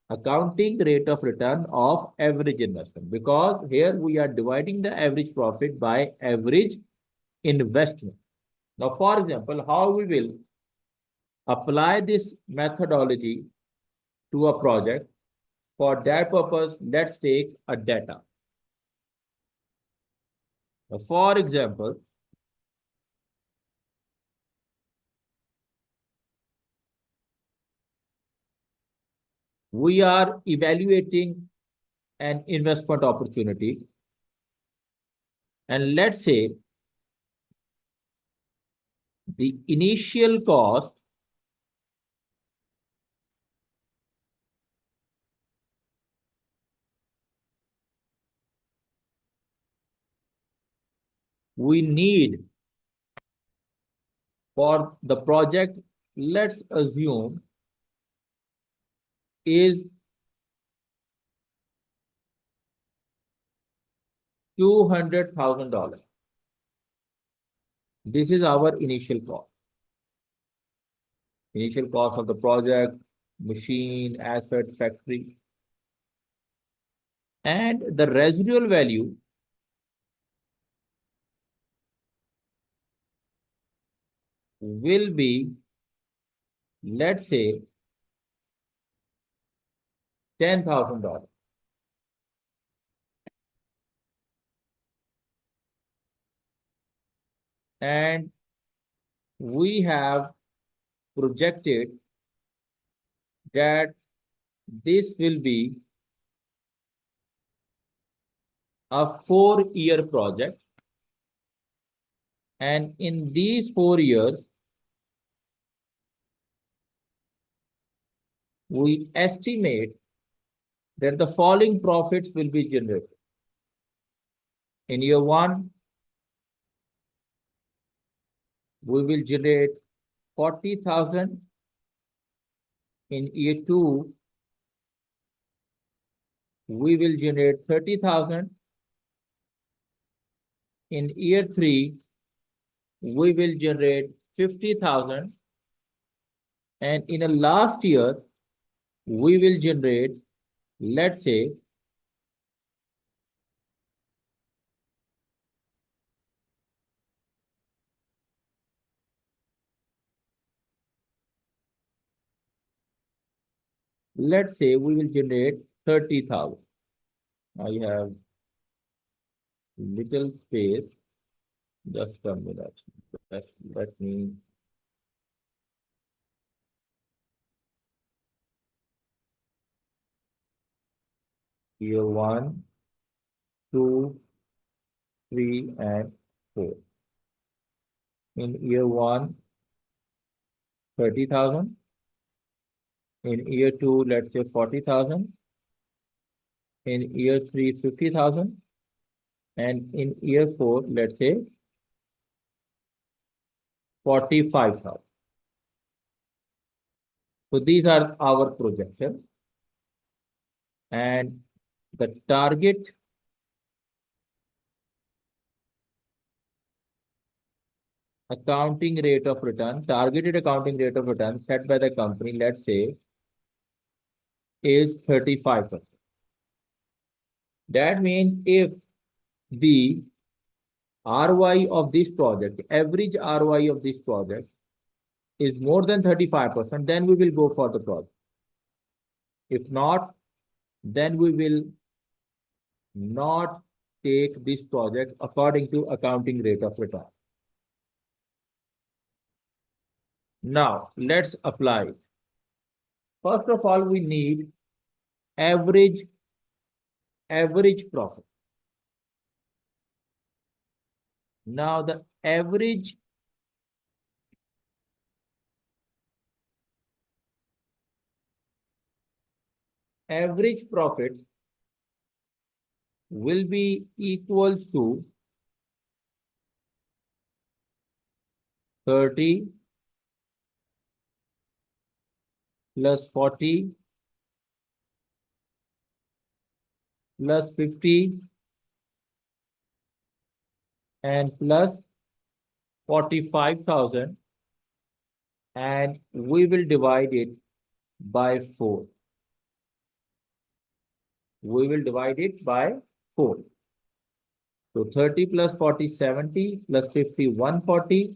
accounting rate of return of average investment, because here we are dividing the average profit by average investment. Now, for example, how we will apply this methodology to a project? For that purpose, let's take a data. Now, for example, we are evaluating an investment opportunity, and let's say the initial cost we need for the project, let's assume, is $200,000. This is our initial cost. Initial cost of the project, machine, assets, factory. And the residual value will be, let's say, $10,000. And we have projected that this will be a 4-year project. And in these 4 years, we estimate that the following profits will be generated. In year 1, we will generate 40,000. In year 2, we will generate 30,000. In year 3, we will generate 50,000. And in the last year, we will generate, let's say, we will generate 30,000. I have little space, just a minute. Let me year 1, 2, 3, and 4. In year 1, 30,000. In year 2, let's say 40,000. In year 3, 50,000. And in year 4, let's say 45,000. So these are our projections. And the targeted accounting rate of return set by the company, let's say, is 35%. That means if the ROI of this project, average ROI of this project is more than 35%, then we will go for the project. If not, then we will not take this project according to accounting rate of return. Now, let's apply it. First of all, we need average profit. Now, the average profits will be equals to 30 plus 40 plus 50 and plus 45,000, and we will divide it by 4. We will divide it by 4. So 30 plus 40, 70, plus 50, 140,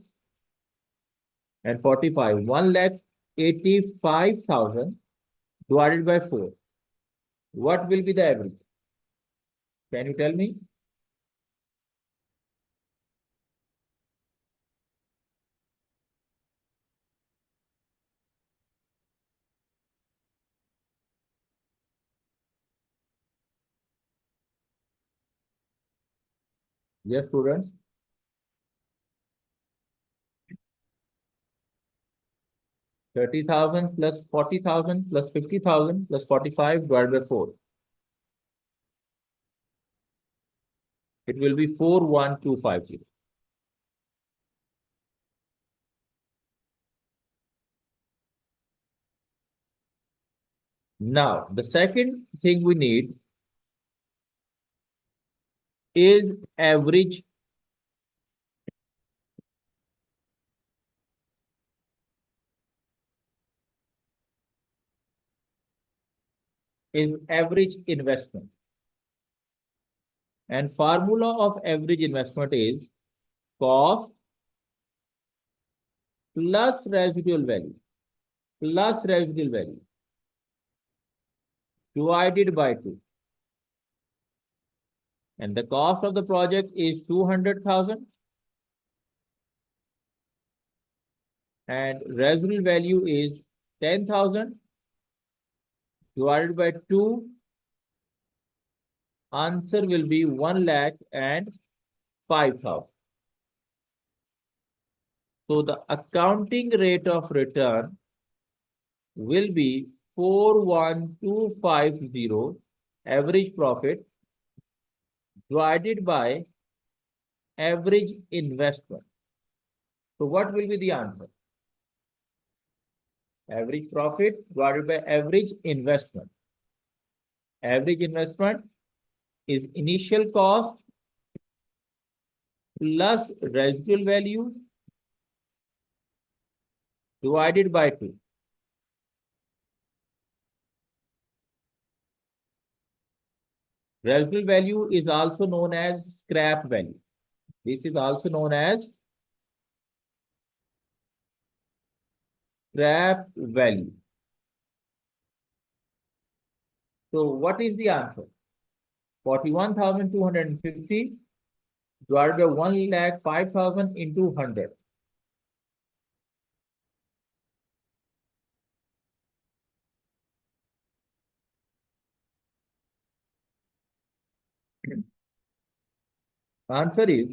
and 45, 1,85,000 divided by 4. What will be the average? Can you tell me? Yes, students. 30,000 plus 40,000 plus 50,000 plus 45 divided by 4. It will be 41250. Now, the second thing we need is average investment. And formula of average investment is cost plus residual value divided by 2. And the cost of the project is 200,000 and residual value is 10,000 divided by 2. Answer will be 1,05,000. So the accounting rate of return will be 41250 average profit divided by average investment. So what will be the answer? Average profit divided by average investment. Average investment is initial cost plus residual value divided by 2. Residual value is also known as scrap value. This is also known as scrap value. So what is the answer? 41,250 divided by 1,05,000 into 100. Answer is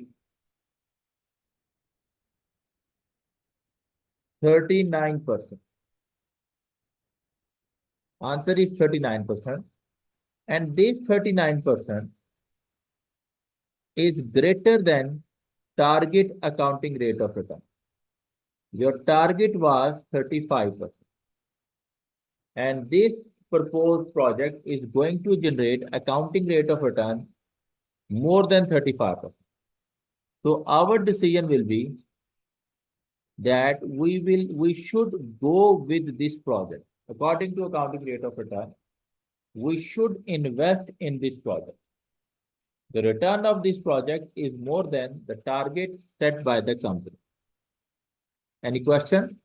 39%. Answer is 39%. And this 39% is greater than target accounting rate of return. Your target was 35%. And this proposed project is going to generate accounting rate of return more than 35%. So our decision will be that we should go with this project. According to accounting rate of return, we should invest in this project. The return of this project is more than the target set by the company. Any question?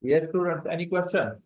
Yes, students, any question?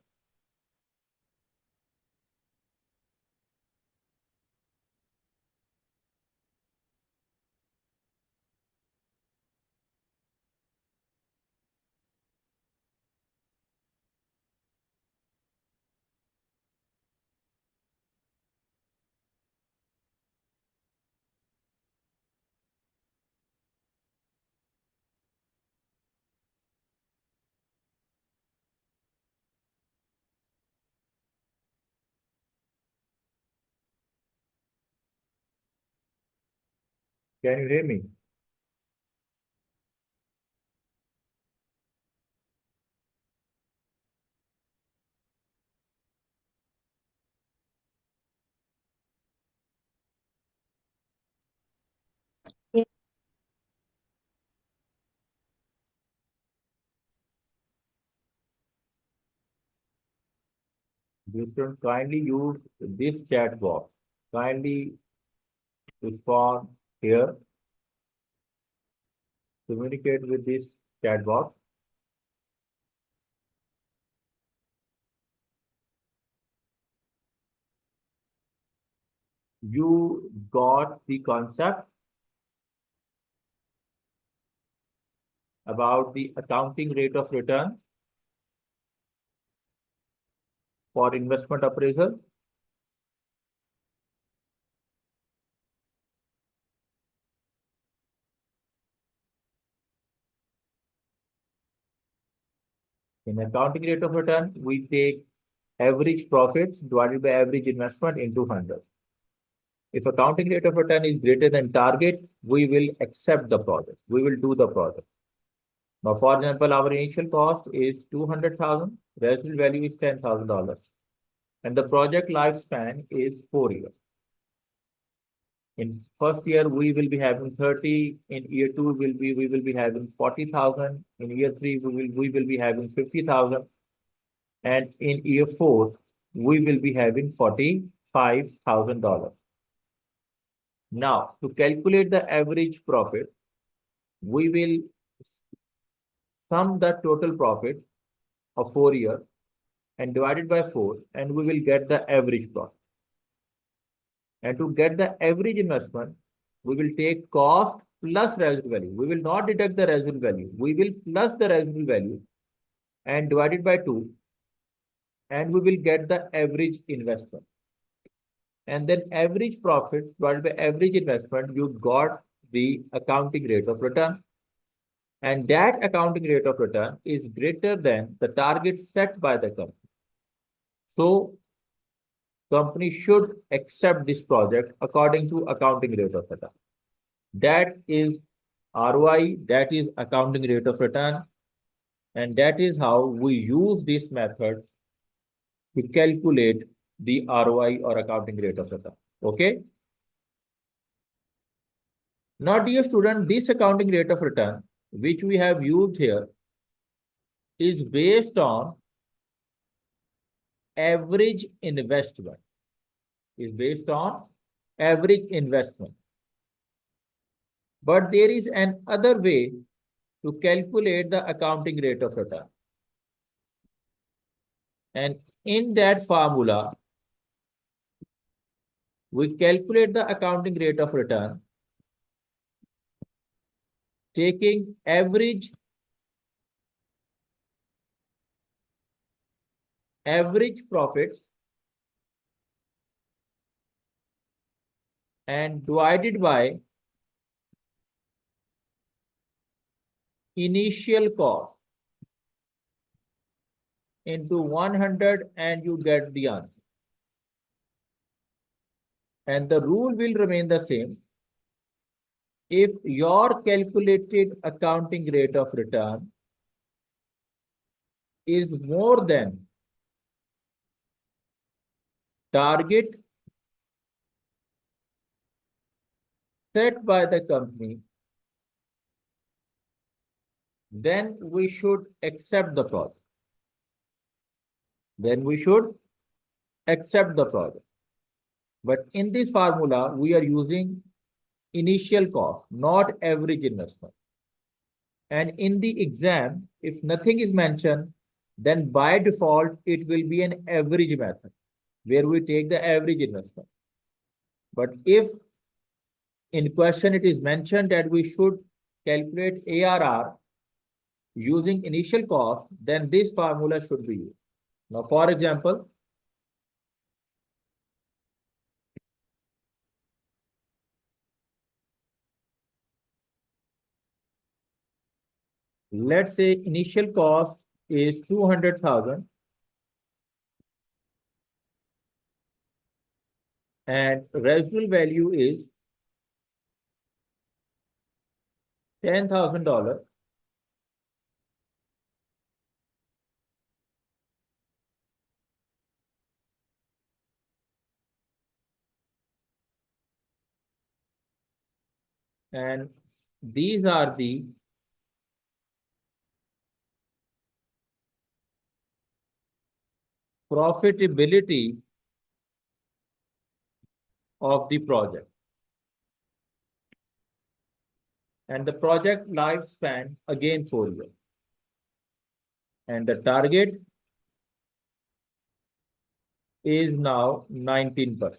Can you hear me? Yeah. You students kindly use this chat box. Kindly respond here. Communicate with this chat box. You got the concept about the accounting rate of return for investment appraisal. In accounting rate of return, we take average profits divided by average investment into 100. If accounting rate of return is greater than target, we will accept the project. We will do the project. Now, for example, our initial cost is 200,000, residual value is $10,000, and the project lifespan is 4 years. In first year, we will be having 30. In year two, we will be having 40,000. In year three, we will be having 50,000. And in year four, we will be having $45,000. Now, to calculate the average profit, we will sum the total profit of 4 years and divide it by 4, and we will get the average profit. And to get the average investment, we will take cost plus residual value. We will not deduct the residual value. We will plus the residual value and divide it by 2, and we will get the average investment. And then average profits divided by average investment, you got the accounting rate of return. And that accounting rate of return is greater than the target set by the company. So, company should accept this project according to accounting rate of return. That is ROI, that is accounting rate of return, and that is how we use this method to calculate the ROI or accounting rate of return. Okay. Now, dear student, this accounting rate of return, which we have used here, is based on average investment. Is based on average investment. But there is an other way to calculate the accounting rate of return. And in that formula, we calculate the accounting rate of return taking average profits and divided by initial cost into 100, and you get the answer. And the rule will remain the same. If your calculated accounting rate of return is more than target set by the company, then we should accept the project. Then we should accept the project. But in this formula, we are using initial cost, not average investment. And in the exam, if nothing is mentioned, then by default, it will be an average method where we take the average investment. But if in question it is mentioned that we should calculate ARR using initial cost, then this formula should be used. Now, for example, let's say initial cost is 200,000 and residual value is $10,000. And these are the profitability of the project. And the project lifespan again 4 years. And the target is now 19%.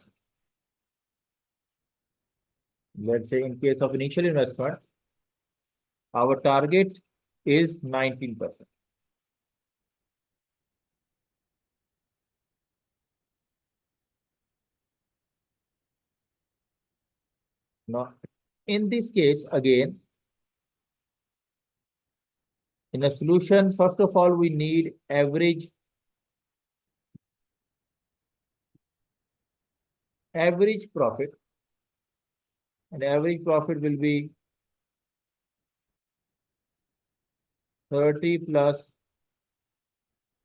Let's say in case of initial investment, our target is 19%. Now, in this case, again, in a solution, first of all, we need average profit. And average profit will be 30 plus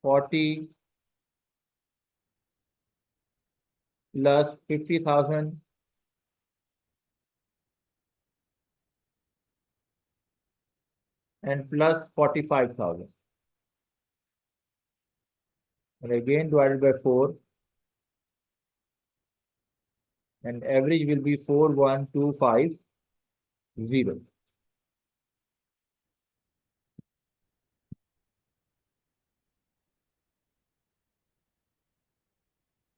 40 plus 50,000 and plus 45,000. And again divided by 4. And average will be 41,250.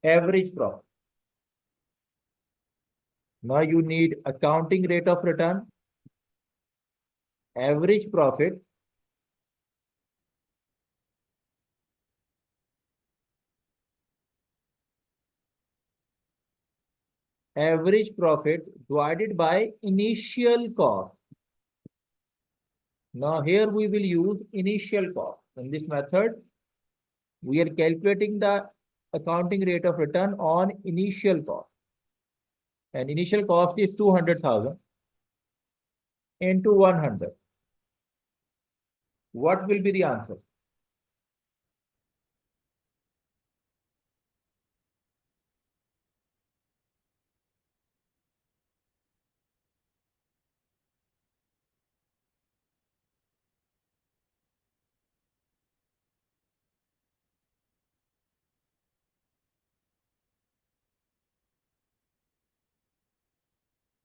Average profit. Now you need accounting rate of return, average profit, divided by initial cost. Now here we will use initial cost. In this method, we are calculating the accounting rate of return on initial cost. And initial cost is 200,000 into 100. What will be the answer?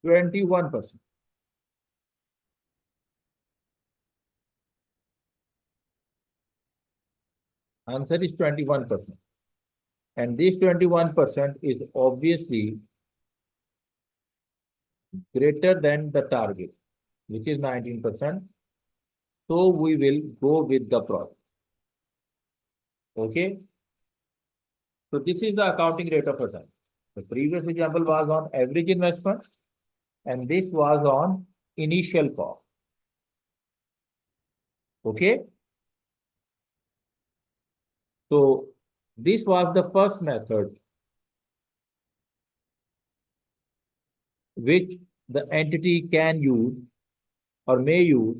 %21. Answer is 21%. And this 21% is obviously greater than the target, which is 19%. So we will go with the project. Okay. So this is the accounting rate of return. The previous example was on average investment, and this was on initial cost. Okay. So this was the first method which the entity can use or may use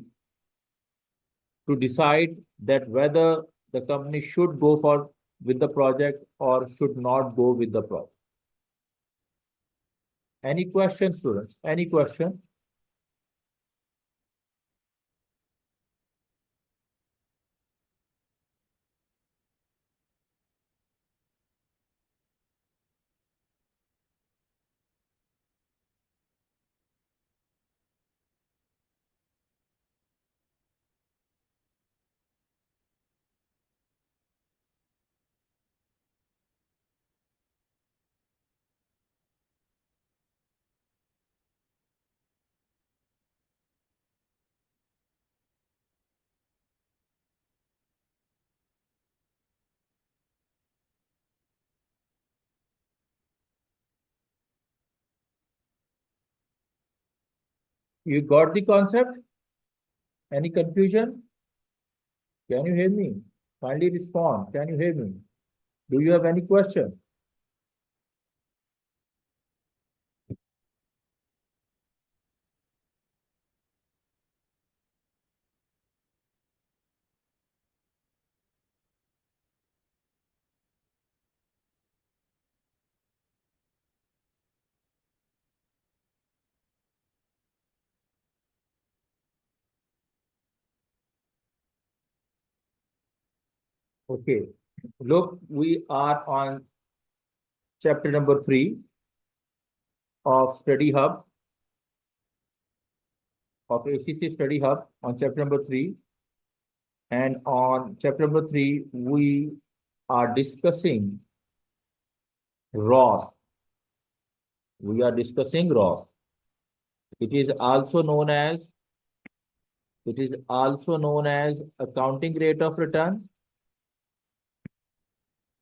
to decide that whether the company should go for with the project or should not go with the project. Any questions, students? Any question? You got the concept? Any confusion? Can you hear me? Kindly respond. Can you hear me? Do you have any question? Okay. Look, we are on chapter number 3 of Study Hub, of ACCA Study Hub, on chapter number 3. And on chapter number 3, we are discussing ROS. We are discussing ROS. It is also known as accounting rate of return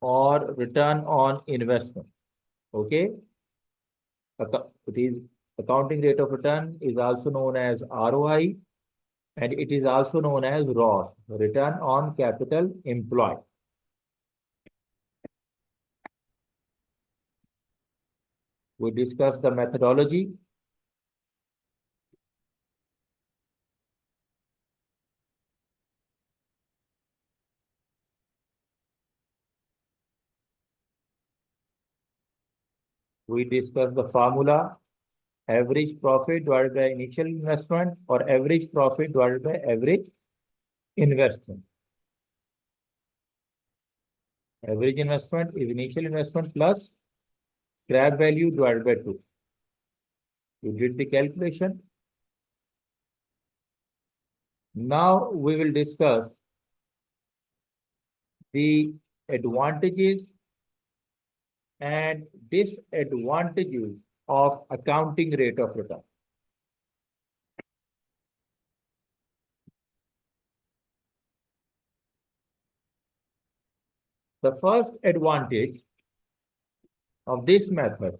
or return on investment. Okay. It is accounting rate of return is also known as ROI, and it is also known as ROS, return on capital employed. We discussed the methodology. We discussed the formula, average profit divided by initial investment or average profit divided by average investment. Average investment is initial investment plus scrap value divided by 2. You did the calculation. Now we will discuss the advantages and disadvantages of accounting rate of return. The first advantage of this method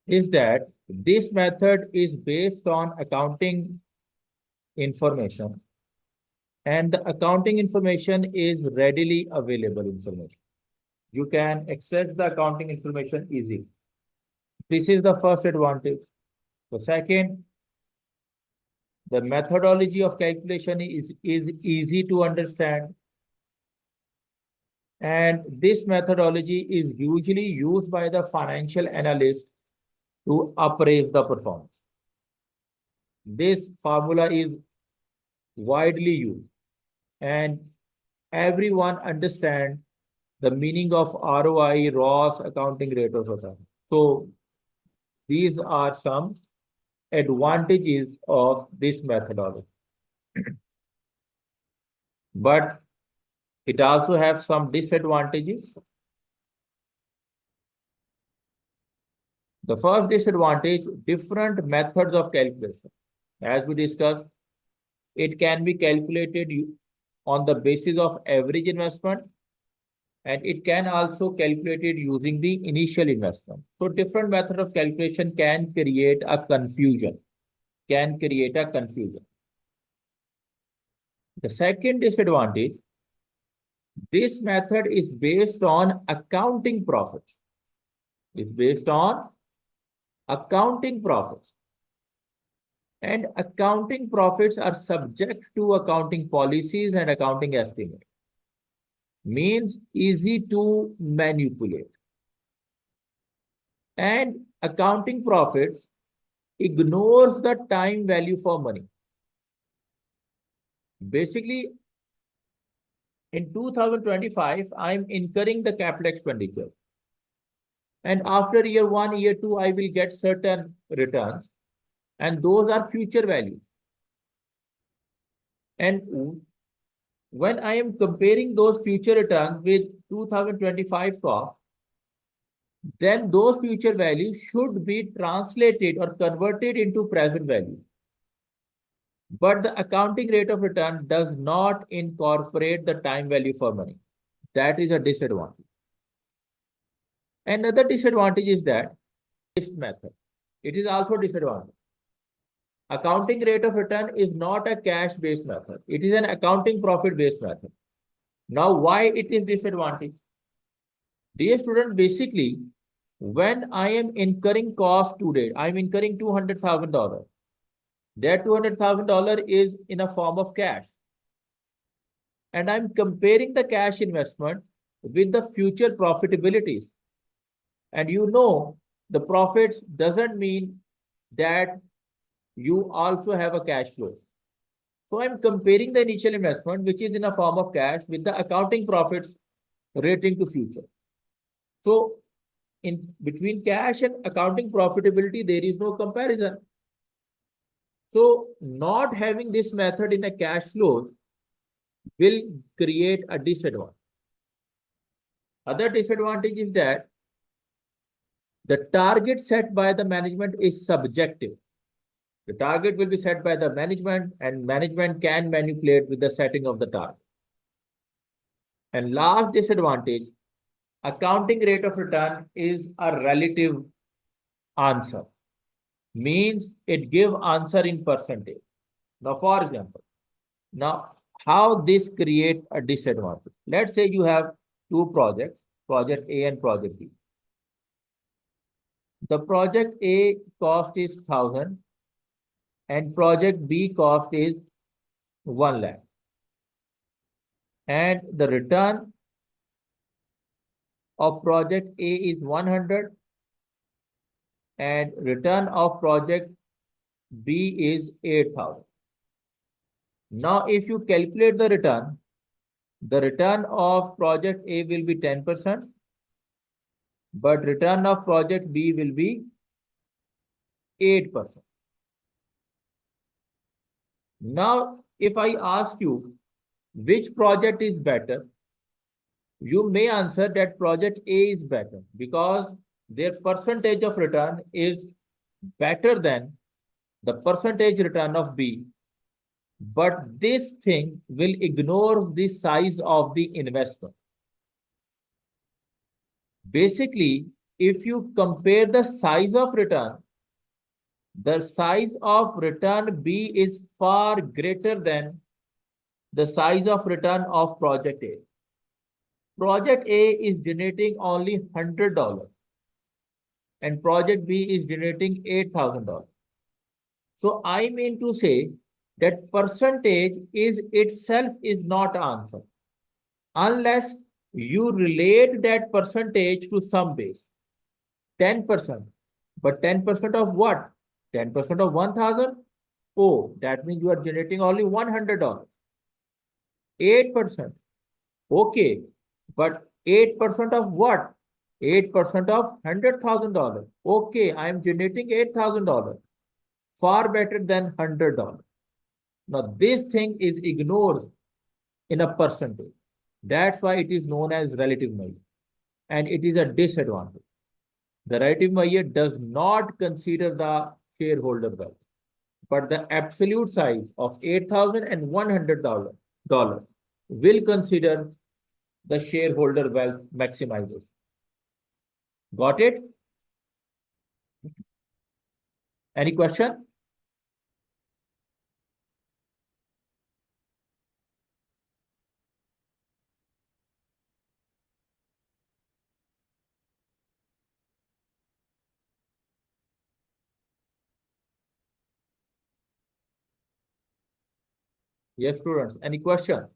is that this method is based on accounting information, and the accounting information is readily available information. You can access the accounting information easily. This is the first advantage. The second, the methodology of calculation is easy to understand. And this methodology is usually used by the financial analyst to appraise the performance. This formula is widely used, and everyone understands the meaning of ROI, ROS, accounting rate of return. So these are some advantages of this methodology. But it also has some disadvantages. The first disadvantage, different methods of calculation. As we discussed, it can be calculated on the basis of average investment, and it can also calculated using the initial investment. So different method of calculation can create a confusion. The second disadvantage, this method is based on accounting profits. It's based on accounting profits. And accounting profits are subject to accounting policies and accounting estimates. Means easy to manipulate. And accounting profits ignores the time value for money. Basically, in 2025, I'm incurring the capital expenditure. And after year 1, year 2, I will get certain returns. And those are future values. And when I am comparing those future returns with 2025 cost, then those future values should be translated or converted into present value. But the accounting rate of return does not incorporate the time value for money. That is a disadvantage. Another disadvantage is that this method, it is also disadvantage. Accounting rate of return is not a cash-based method. It is an accounting profit-based method. Now, why it is disadvantage? Dear student, basically, when I am incurring cost today, I'm incurring $200,000. That $200,000 is in a form of cash. And I'm comparing the cash investment with the future profitabilities. And you know, the profits doesn't mean that you also have a cash flow. So I'm comparing the initial investment, which is in a form of cash, with the accounting profits rating to future. So in between cash and accounting profitability, there is no comparison. So not having this method in a cash flow will create a disadvantage. Other disadvantage is that the target set by the management is subjective. The target will be set by the management, and management can manipulate with the setting of the target. And last disadvantage, accounting rate of return is a relative answer. Means it give answer in percentage. Now, for example, now how this create a disadvantage? Let's say you have two projects, project A and project B. The project A cost is 1,000 and project B cost is 1 lakh. And the return of project A is 100 and return of project B is 8,000. Now, if you calculate the return of project A will be 10%, but return of project B will be 8%. Now, if I ask you which project is better, you may answer that project A is better because their percentage of return is better than the percentage return of B. But this thing will ignore the size of the investment. Basically, if you compare the size of return, the size of return B is far greater than the size of return of project A. Project A is generating only $100 and project B is generating $8,000. So I mean to say that percentage is itself is not an answer unless you relate that percentage to some base. 10%. But 10% of what? 10% of 1,000? Oh, that means you are generating only $100. 8%. Okay. But 8% of what? 8% of $100,000. Okay, I am generating $8,000. Far better than $100. Now, this thing is ignored in a percentage. That's why it is known as relative measure. And it is a disadvantage. The relative measure does not consider the shareholder wealth, but the absolute size of $8,000 and $100 will consider the shareholder wealth maximization. Got it? Any question? Yes, students. Any question?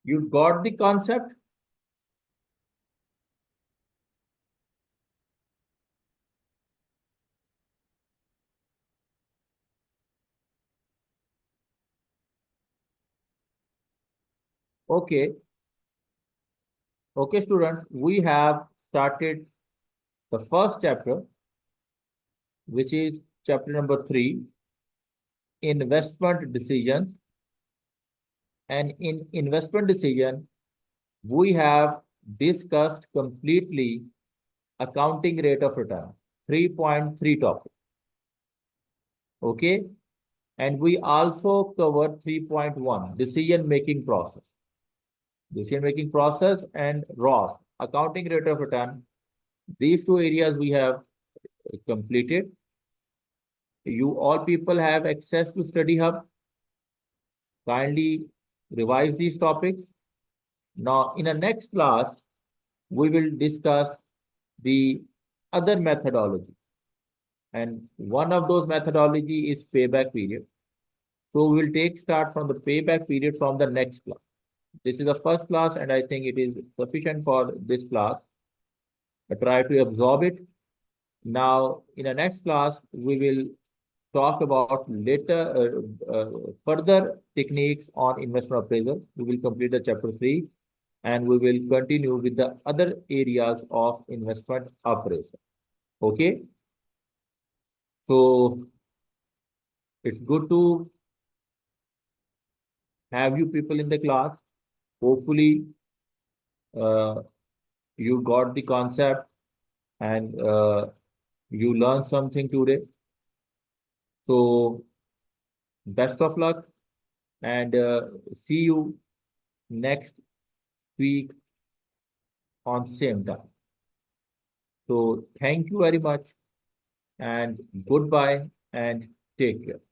You got the concept? Okay. Okay, students, we have started the first chapter, which is chapter number 3, investment decisions. And in investment decision, we have discussed completely accounting rate of return. 3.3 topic. Okay. And we also cover 3.1 decision-making process. Decision-making process and ROS, accounting rate of return. These two areas we have completed. You all people have access to Study Hub. Kindly revise these topics. Now, in the next class, we will discuss the other methodology. And one of those methodology is payback period. So we will take start from the payback period from the next class. This is the first class, and I think it is sufficient for this class. I try to absorb it. Now, in the next class, we will talk about further techniques on investment appraisal. We will complete the chapter 3, and we will continue with the other areas of investment appraisal. Okay. So it's good to have you people in the class. Hopefully, you got the concept and you learned something today. So best of luck, and see you next week on same time. So thank you very much, and goodbye, and take care.